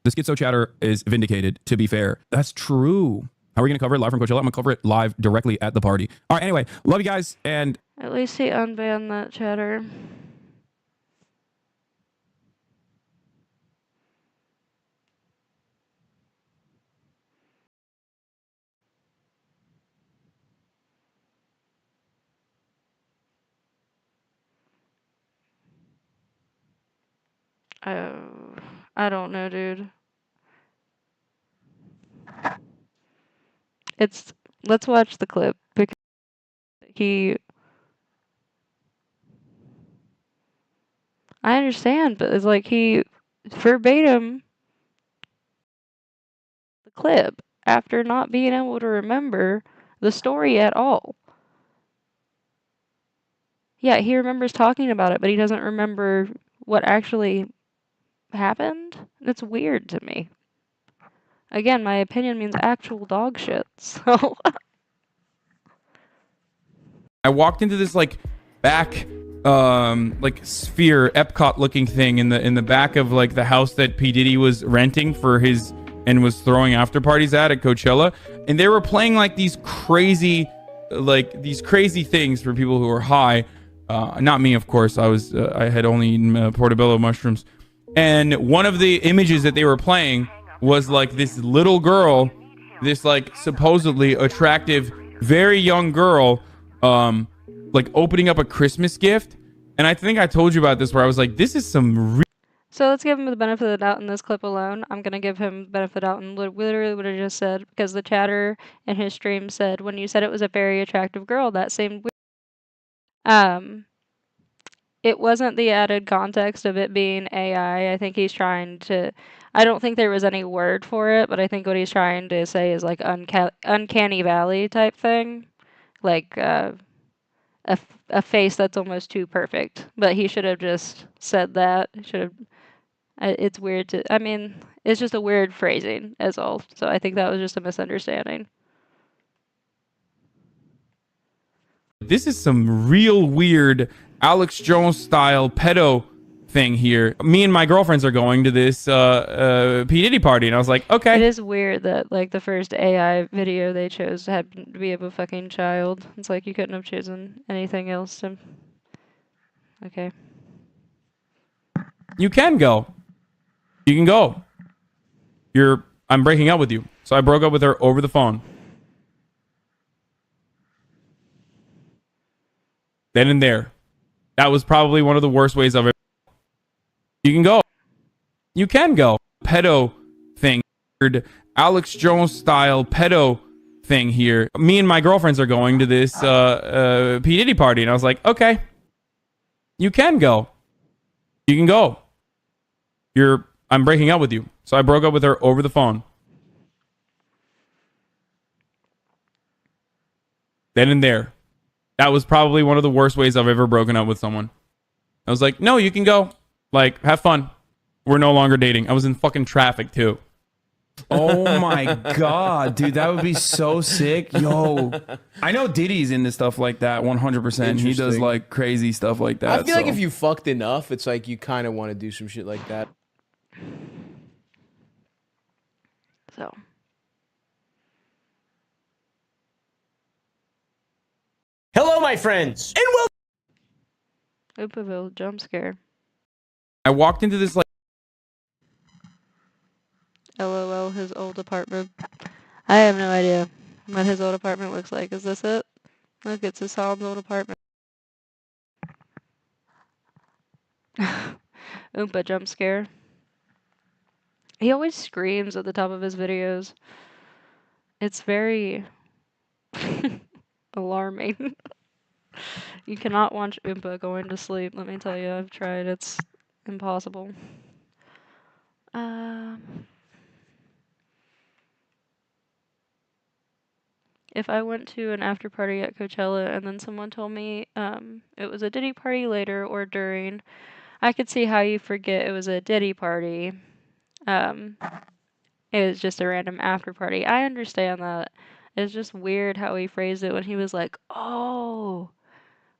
The schizo chatter is vindicated, to be fair. That's true. How are we going to cover it live from Coachella? I'm going to cover it live directly at the party. All right, anyway, love you guys, and...
At least he unbanned that chatter. I don't know, dude. It's let's watch the clip because he. I understand, but it's like he verbatim the clip after not being able to remember the story at all. Yeah, he remembers talking about it, but he doesn't remember what actually happened. It's weird to me. Again, my opinion means actual dog shit. So
I walked into this like back like sphere Epcot looking thing in the back of like the house that P Diddy was renting for his and was throwing after parties at Coachella, and they were playing like these crazy things for people who are high. Not me, of course. I had only eaten portobello mushrooms, and one of the images that they were playing was like this little girl, this like supposedly attractive, very young girl, like opening up a Christmas gift. And I think I told you about this where I was like, this is some
So let's give him the benefit of the doubt in this clip alone. I'm gonna give him the benefit of the doubt in literally what I just said because the chatter in his stream said when you said it was a very attractive girl, that seemed weird. It wasn't the added context of it being AI. I think he's trying to. I don't think there was any word for it, but I think what he's trying to say is like uncanny valley type thing, like a face that's almost too perfect. But he should have just said that. He should have. It's weird to. I mean, it's just a weird phrasing, as all. So I think that was just a misunderstanding.
this is some real weird Alex Jones style pedo thing here. Me and my girlfriends are going to this P Diddy party, and I was like, okay.
It is weird that like the first AI video they chose had to be of a fucking child. It's like you couldn't have chosen anything else to. Okay.
You can go. You can go. I'm breaking up with you. So I broke up with her over the phone. Then and there. That was probably one of the worst ways I've ever. You can go. You can go. Pedo thing. Alex Jones style pedo thing here. Me and my girlfriends are going to this P Diddy party, and I was like, okay. You can go. You can go. I'm breaking up with you. So I broke up with her over the phone. Then and there. That was probably one of the worst ways I've ever broken up with someone. I was like, no, you can go. Like, have fun. We're no longer dating. I was in fucking traffic too.
Oh my god, dude, that would be so sick. Yo, I know Diddy's into stuff like that 100%. He does
Interesting.
like crazy stuff like that.
I feel like if you fucked enough, it's like you kind of want to do some shit like that.
So.
Hello, my friends, and welcome.
Oopaville jump scare.
I walked into this like.
LOL, his old apartment. I have no idea what his old apartment looks like. Is this it? Look, it's Hassan's old apartment. Oompa jump scare. He always screams at the top of his videos. It's very alarming. You cannot watch Oompa going to sleep, let me tell you. I've tried. It's impossible. If I went to an after party at Coachella and then someone told me it was a Diddy party later or during, I could see how you forget it was a Diddy party. It was just a random after party. I understand that. It's just weird how he phrased it when he was like, oh,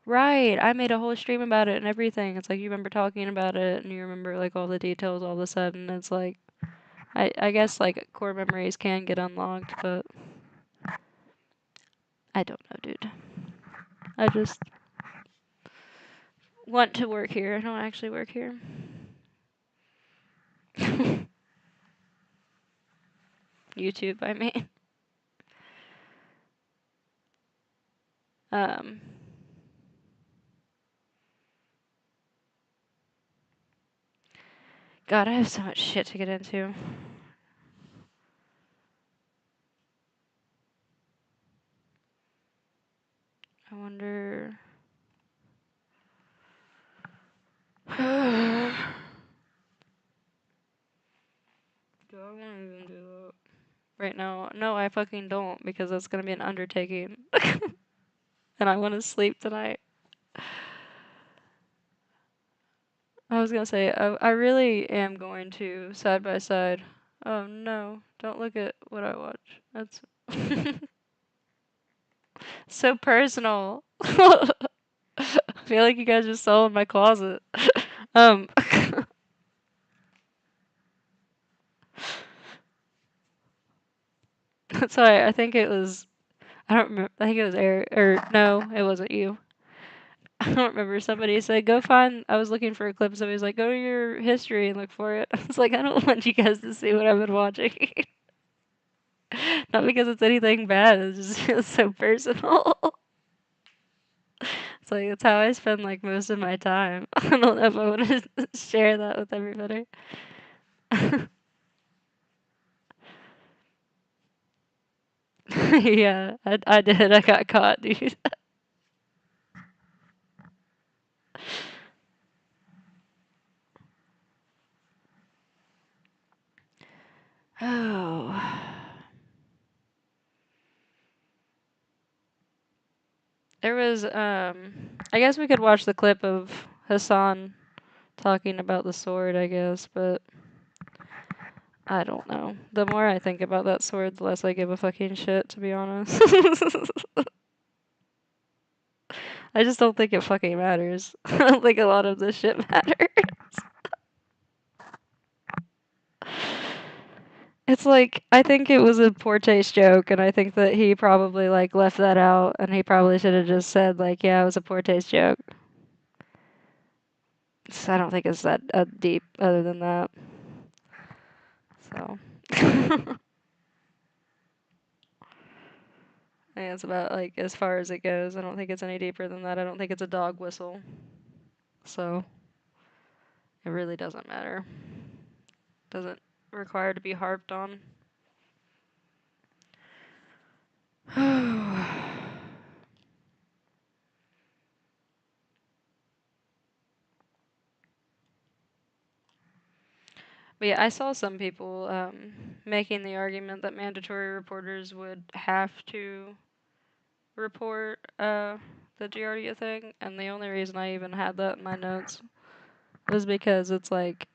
right, I made a whole stream about it and everything. It's like you remember talking about it and you remember like all the details all of a sudden. It's like, I guess like core memories can get unlocked, but I don't know, dude. I just want to work here. I don't actually work here. YouTube, I mean. God, I have so much shit to get into. I wonder. Do I want to even do that right now? No, I fucking don't, because that's gonna be an undertaking. And I want to sleep tonight. I was gonna say, I really am going to side by side. Oh no, don't look at what I watch. That's so personal. I feel like you guys just saw in my closet. Um, sorry, I think it was, I don't remember, I think it was Eric, or no, it wasn't you. I don't remember. Somebody said, go find, I was looking for a clip, somebody was like, go to your history and look for it. I was like, I don't want you guys to see what I've been watching. Not because it's anything bad, it just feels so personal. It's like, that's how I spend like most of my time. I don't know if I want to share that with everybody. Yeah, I did. I got caught, dude. Oh. There was, I guess we could watch the clip of Hassan talking about the sword, I guess, but I don't know. The more I think about that sword, the less I give a fucking shit, to be honest. I just don't think it fucking matters. I don't think a lot of this shit matters. It's like, I think it was a poor taste joke, and I think that he probably like left that out, and he probably should have just said like, yeah, it was a poor taste joke. So I don't think it's that deep other than that. So I think it's about like as far as it goes. I don't think it's any deeper than that. I don't think it's a dog whistle. So it really doesn't matter. Doesn't require to be harped on. But yeah, I saw some people making the argument that mandatory reporters would have to report the Giardia thing, and the only reason I even had that in my notes was because it's like,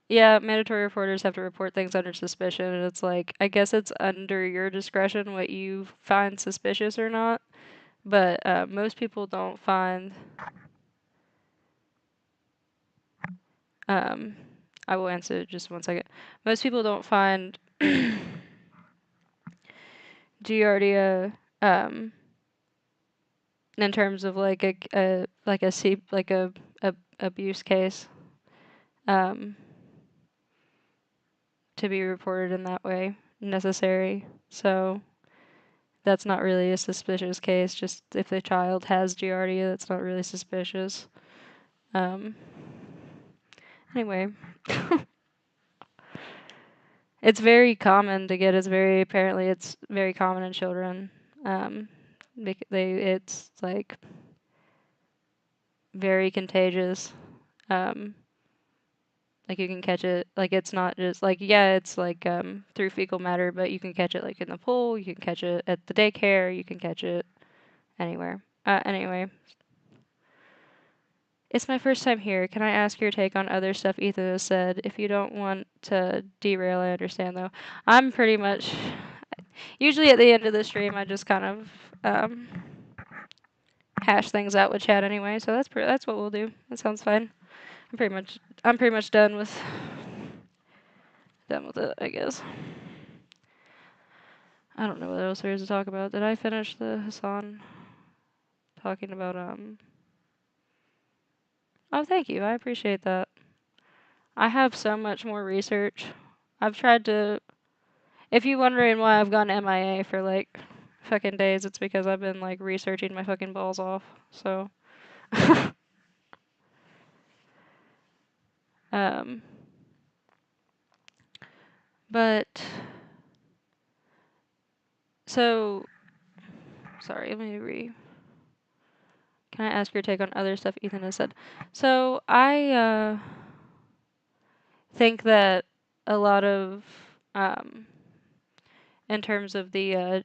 yeah, mandatory reporters have to report things under suspicion, and it's like, I guess it's under your discretion what you find suspicious or not, but most people don't find, um, I will answer just one second. Most people don't find Giardia, in terms of like a abuse case, um, to be reported in that way necessary. So that's not really a suspicious case. Just if the child has Giardia, that's not really suspicious. Um, anyway, it's very common to get. It's very common in children. It's like very contagious. Um, like you can catch it. Like it's not just like, yeah, it's like through fecal matter, but you can catch it like in the pool. You can catch it at the daycare. You can catch it anywhere. Anyway, it's my first time here. Can I ask your take on other stuff Ethan has said? If you don't want to derail, I understand though. I'm pretty much usually at the end of the stream, I just kind of hash things out with chat anyway. So that's what we'll do. That sounds fine. I'm pretty much done with it, I guess. I don't know what else there is to talk about. Did I finish the Hassan talking about Oh, thank you. I appreciate that. I have so much more research. I've tried to If you're wondering why I've gone MIA for like fucking days, it's because I've been like researching my fucking balls off. So um But so sorry, let me Can I ask your take on other stuff Ethan has said? So I think that a lot of in terms of the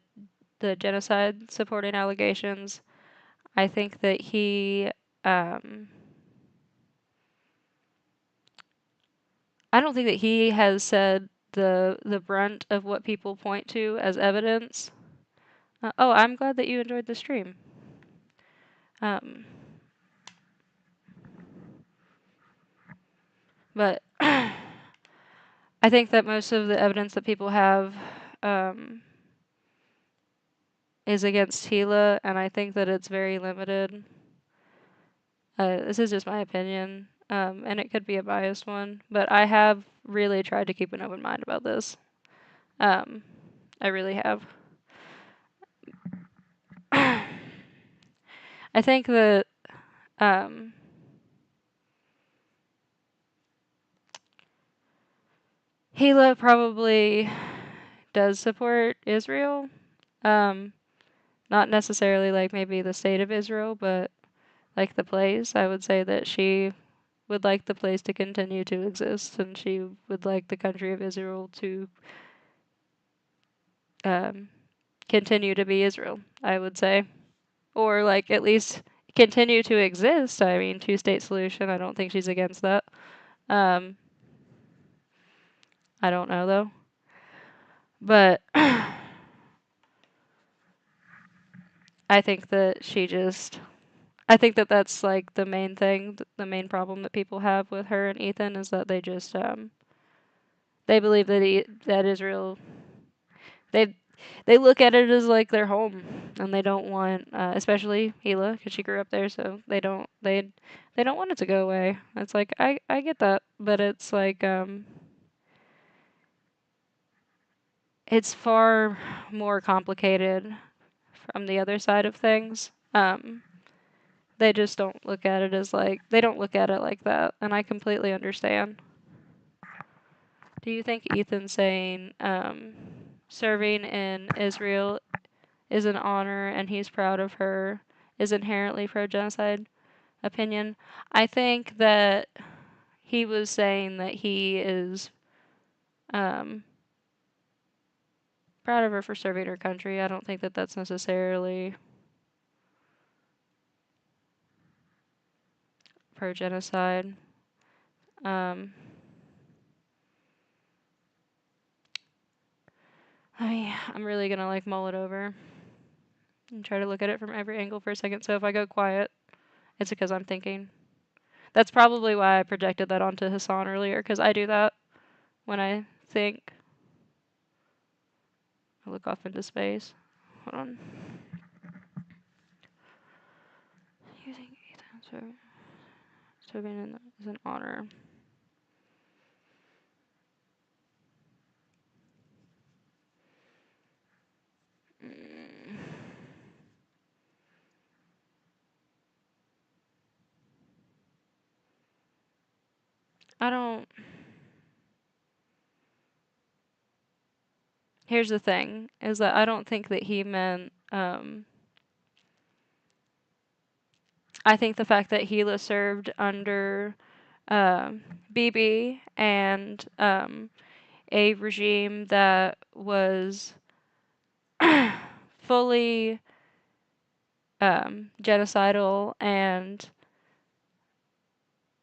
genocide supporting allegations, I think that um, I don't think that he has said the brunt of what people point to as evidence. Oh, I'm glad that you enjoyed the stream. Um, but I think that most of the evidence that people have is against Gila, and I think that it's very limited. This is just my opinion, and it could be a biased one, but I have really tried to keep an open mind about this. I really have. I think that um, Gila probably does support Israel. Not necessarily like maybe the state of Israel, but like the place. I would say that she would like the place to continue to exist, and she would like the country of Israel to um, continue to be Israel, I would say. Or like at least continue to exist. I mean, two-state solution, I don't think she's against that. Um, I don't know though. But I think that I think that that's like the main thing, the main problem that people have with her and Ethan is that they just they believe that Israel they they look at it as like their home, and they don't want, especially Hila, because she grew up there, so they don't want it to go away. It's like I get that, but it's like it's far more complicated from the other side of things. They just don't look at it as like they don't look at it like that, and I completely understand. Do you think Ethan saying serving in Israel is an honor and he's proud of her is inherently pro-genocide opinion? I think that he was saying that he is um, proud of her for serving her country. I don't think that that's necessarily pro-genocide. Um, I'm really gonna like mull it over and try to look at it from every angle for a second. So if I go quiet, it's because I'm thinking. That's probably why I projected that onto Hassan earlier, because I do that when I think. I look off into space. Hold on. Using Ethan serving is an honor. I don't. Here's the thing: is that I don't think that he meant. I think the fact that Gila served under BB and a regime that was fully genocidal and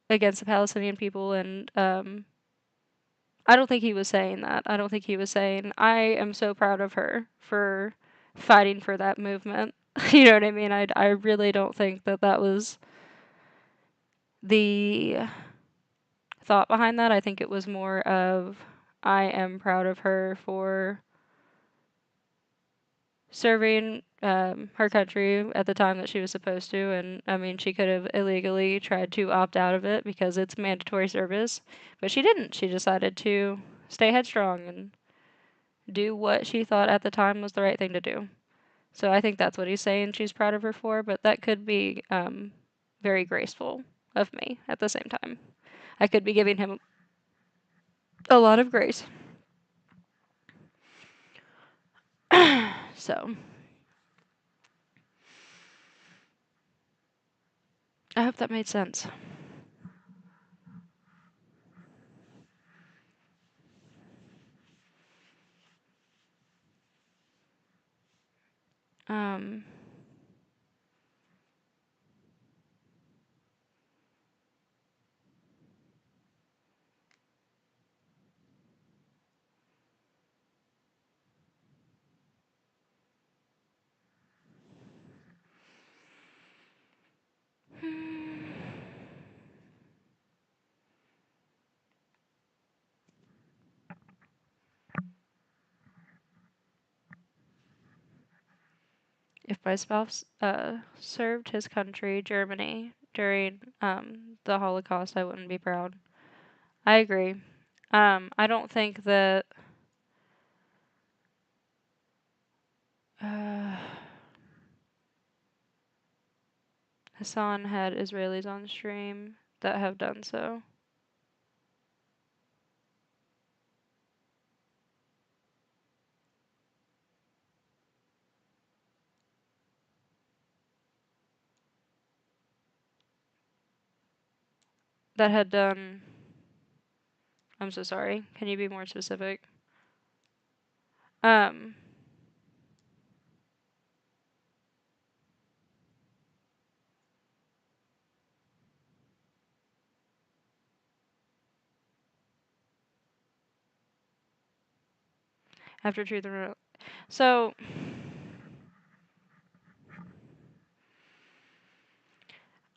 against the Palestinian people, and I don't think he was saying that. I don't think he was saying, I am so proud of her for fighting for that movement. You know what I mean? I really don't think that that was the thought behind that. I think it was more of, I am proud of her for serving her country at the time that she was supposed to. And I mean, she could have illegally tried to opt out of it because it's mandatory service, but she didn't. She decided to stay headstrong and do what she thought at the time was the right thing to do. So I think that's what he's saying she's proud of her for, but that could be very graceful of me at the same time. I could be giving him a lot of grace. So I hope that made sense. Um, if my spouse served his country, Germany, during the Holocaust, I wouldn't be proud. I agree. I don't think that Hassan had Israelis on stream that have done so. That had done. I'm so sorry. Can you be more specific? Um, after truth and so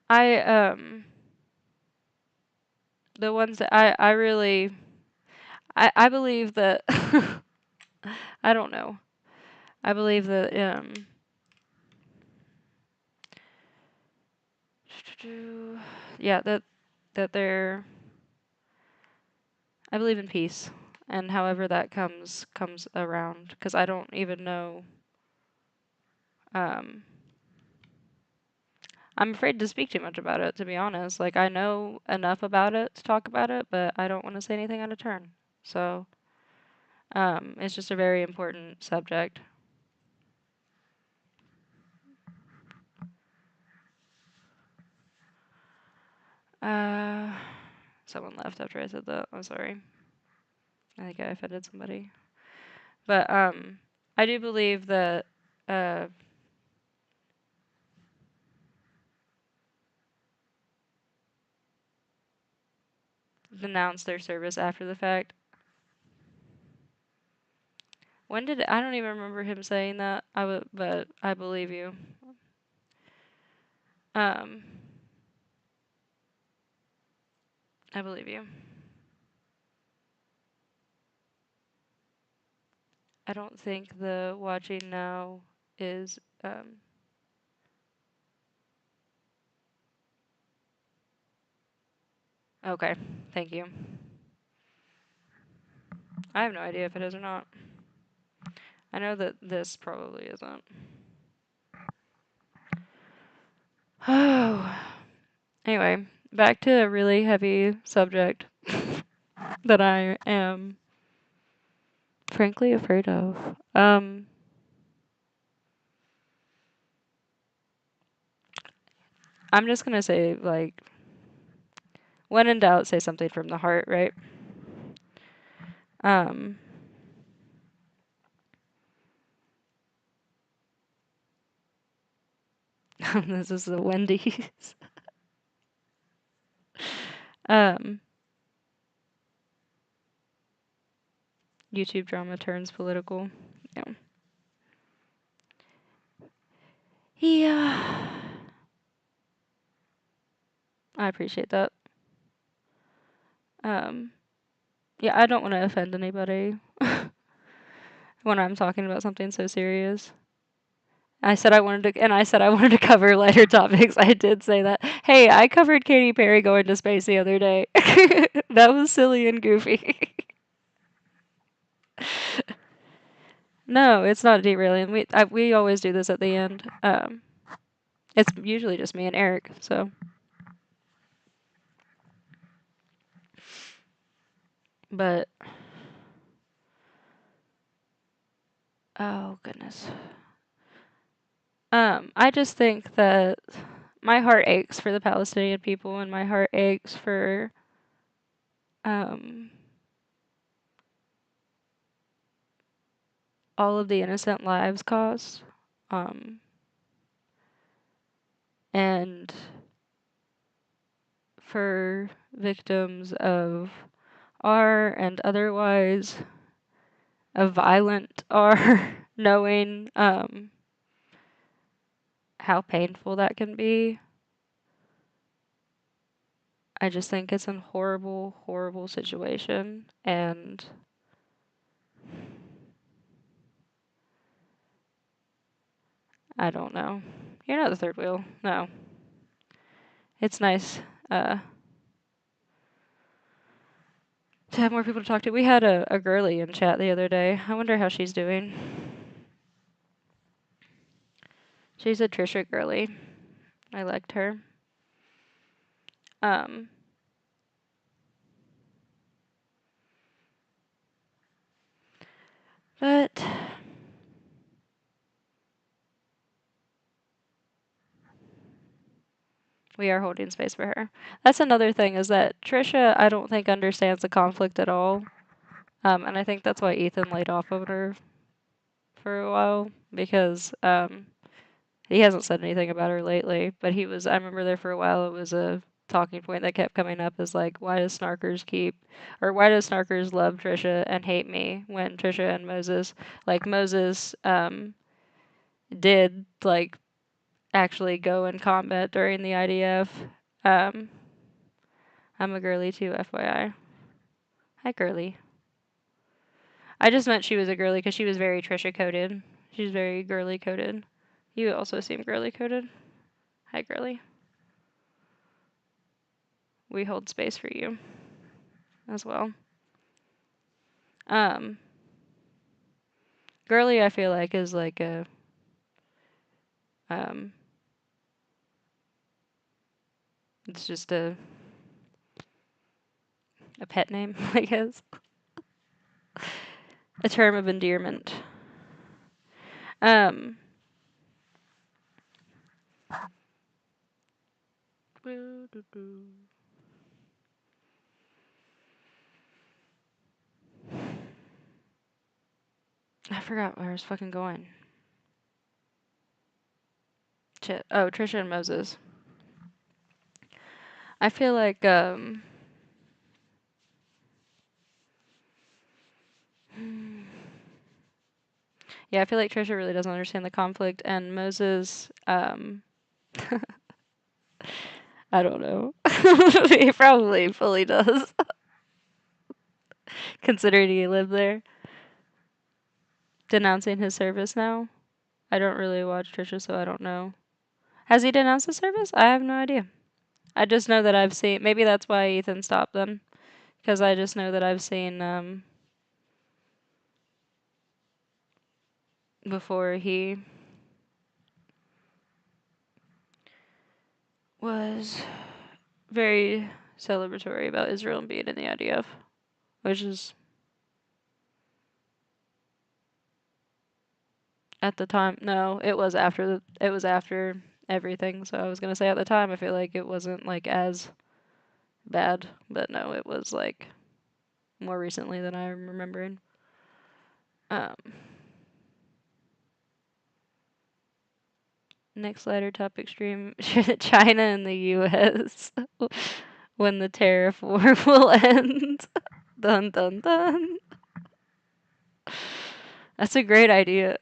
I the ones that I really I believe that I don't know. I believe that yeah, that they're I believe in peace, and however that comes around, because I don't even know. Um, I'm afraid to speak too much about it, to be honest. Like, I know enough about it to talk about it, but I don't want to say anything out of turn. So, it's just a very important subject. Uh, Someone left after I said that. I'm sorry. I think I offended somebody. But I do believe that uh, denounce their service after the fact. When did I don't even remember him saying that. But I believe you. Um, I believe you. I don't think the watching now is okay. Thank you. I have no idea if it is or not. I know that this probably isn't. Oh. Anyway, back to a really heavy subject that I am frankly afraid of. I'm just gonna say, like, when in doubt, say something from the heart, right? Um, this is the Wendy's. um, YouTube drama turns political. Yeah. Yeah. I appreciate that. Um, yeah, I don't want to offend anybody when I'm talking about something so serious. I said I wanted to cover lighter topics. I did say that. Hey, I covered Katy Perry going to space the other day. That was silly and goofy. No, it's not derailing. We always do this at the end. It's usually just me and Eric. So, but Oh goodness. I just think that my heart aches for the Palestinian people, and my heart aches for um all of the innocent lives caused. And for victims of R and otherwise of violent R, knowing how painful that can be. I just think it's a horrible, horrible situation, and I don't know. You're not the third wheel. No. It's nice to have more people to talk to. We had a girly in chat the other day. I wonder how she's doing. She's a Trisha girly. I liked her. But we are holding space for her. That's another thing, is that Trisha, I don't think, understands the conflict at all. And I think that's why Ethan laid off of her for a while, because he hasn't said anything about her lately, but I remember there for a while, it was a talking point that kept coming up, is like, why does Snarkers love Trisha and hate me, when Trisha and Moses, like Moses did like actually go in combat during the IDF. I'm a girly too, FYI. Hi, girly. I just meant she was a girly because she was very Trisha coded. She's very girly coded. You also seem girly coded. Hi, girly. We hold space for you as well. Girly, I feel like, is like it's just a pet name, I guess. A term of endearment. I forgot where I was fucking going. Shit. Oh, Trisha and Moses. I feel like yeah, I feel like Trisha really doesn't understand the conflict, and Moses, I don't know. He probably fully does, considering he lived there. Denouncing his service now. I don't really watch Trisha, so I don't know. Has he denounced his service? I have no idea. I just know that I've seen. Maybe that's why Ethan stopped them, because I just know that I've seen before he was very celebratory about Israel and being in the IDF, which is at the time. No, it was after everything. So I was gonna say, at the time, I feel like it wasn't like as bad, but no, it was like more recently than I'm remembering. Next lighter topic stream: China and the U.S. when the tariff war will end. Dun dun dun. That's a great idea.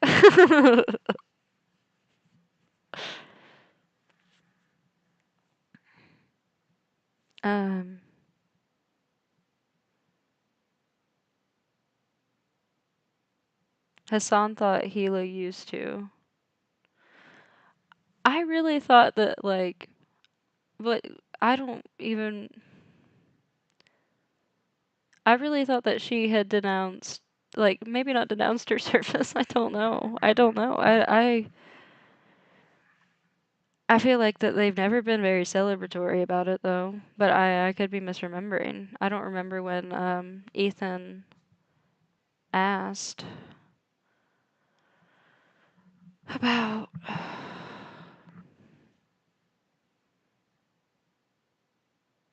Hassan thought Hilo used to. I really thought that, like, but I don't even. I really thought that she had denounced, like, maybe not denounced her service. I don't know. I feel like that they've never been very celebratory about it, though. But I could be misremembering. I don't remember when Ethan asked. about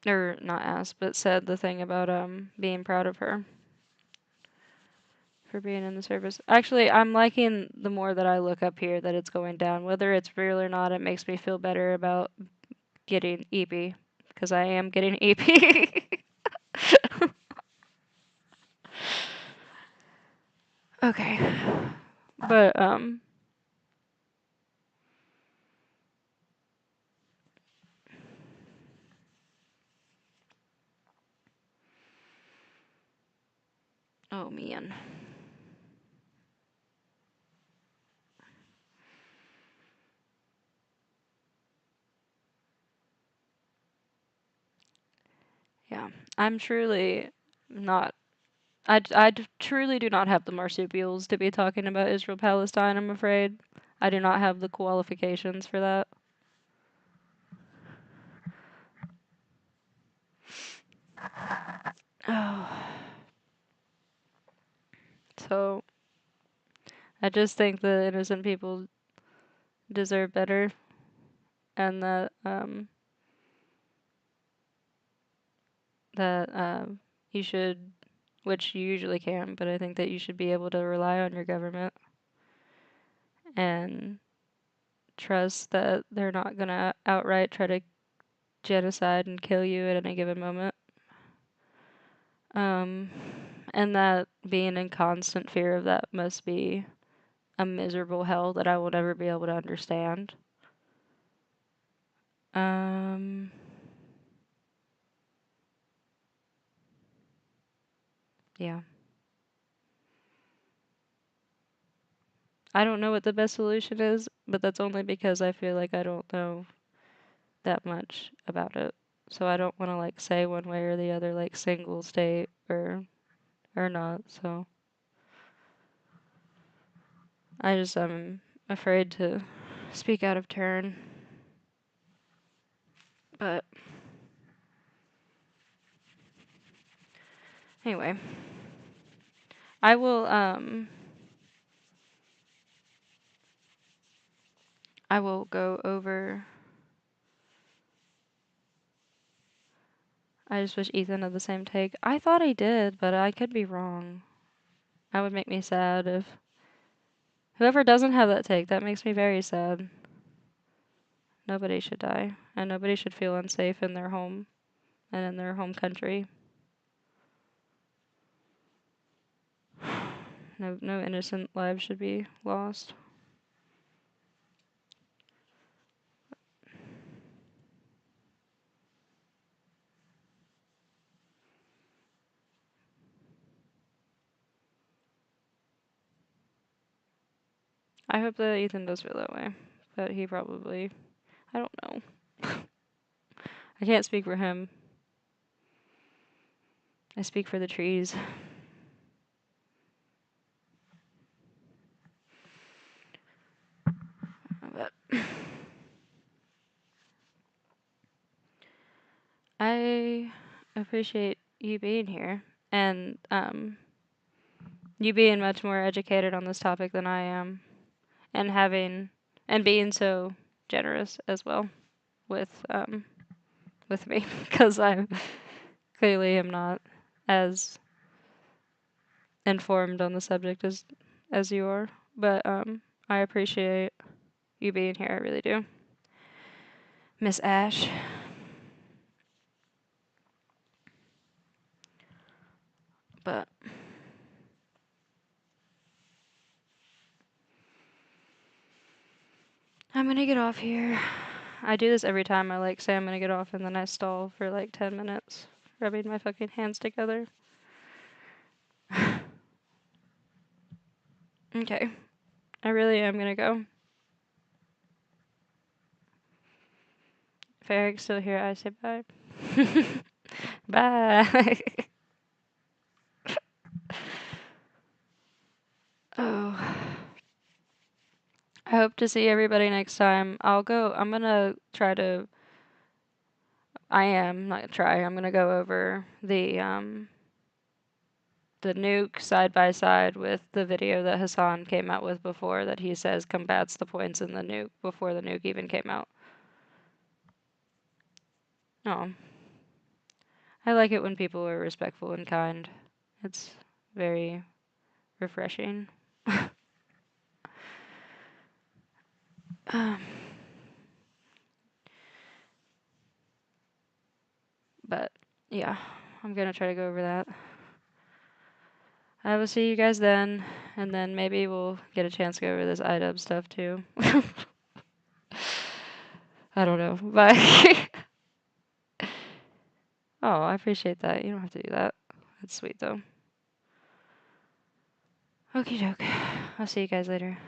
or not asked, but said the thing about being proud of her for being in the service. Actually, I'm liking the more that I look up here that it's going down. Whether it's real or not, it makes me feel better about getting EP because I am getting EP. Okay. But oh man. Yeah. I'm truly not truly do not have the marsupials to be talking about Israel Palestine, I'm afraid. I do not have the qualifications for that. Oh. So I just think the innocent people deserve better and that you should, which you usually can, but I think that you should be able to rely on your government and trust that they're not gonna outright try to genocide and kill you at any given moment. Um, and that being in constant fear of that must be a miserable hell that I will never be able to understand. Um, yeah. I don't know what the best solution is, but that's only because I feel like I don't know that much about it. So I don't want to like say one way or the other, like single state or not. So I'm afraid to speak out of turn. But anyway, I will I will go over. I just wish Ethan had the same take. I thought he did, but I could be wrong. That would make me sad if whoever doesn't have that take, that makes me very sad. Nobody should die, and nobody should feel unsafe in their home and in their home country. No innocent lives should be lost. I hope that Ethan does feel that way, but he probably, I don't know. I can't speak for him. I speak for the trees. But I appreciate you being here and you being much more educated on this topic than I am and being so generous as well with me because I clearly am not as informed on the subject as you are, but I appreciate you being here. I really do, Miss Ash. But I'm gonna get off here. I do this every time. I like say I'm gonna get off and then I stall for like 10 minutes, rubbing my fucking hands together. Okay, I really am gonna go. If Eric's still here, I say bye. Bye. Oh. I hope to see everybody next time. I'm gonna try to, I am not try, I'm gonna go over the the nuke side by side with the video that Hasan came out with before that he says combats the points in the nuke before the nuke even came out. Oh. I like it when people are respectful and kind. It's very refreshing. But yeah, I'm gonna try to go over that. I will see you guys then, and then maybe we'll get a chance to go over this iDub stuff too. I don't know. Bye. Oh, I appreciate that. You don't have to do that. That's sweet though. Okie doke. I'll see you guys later.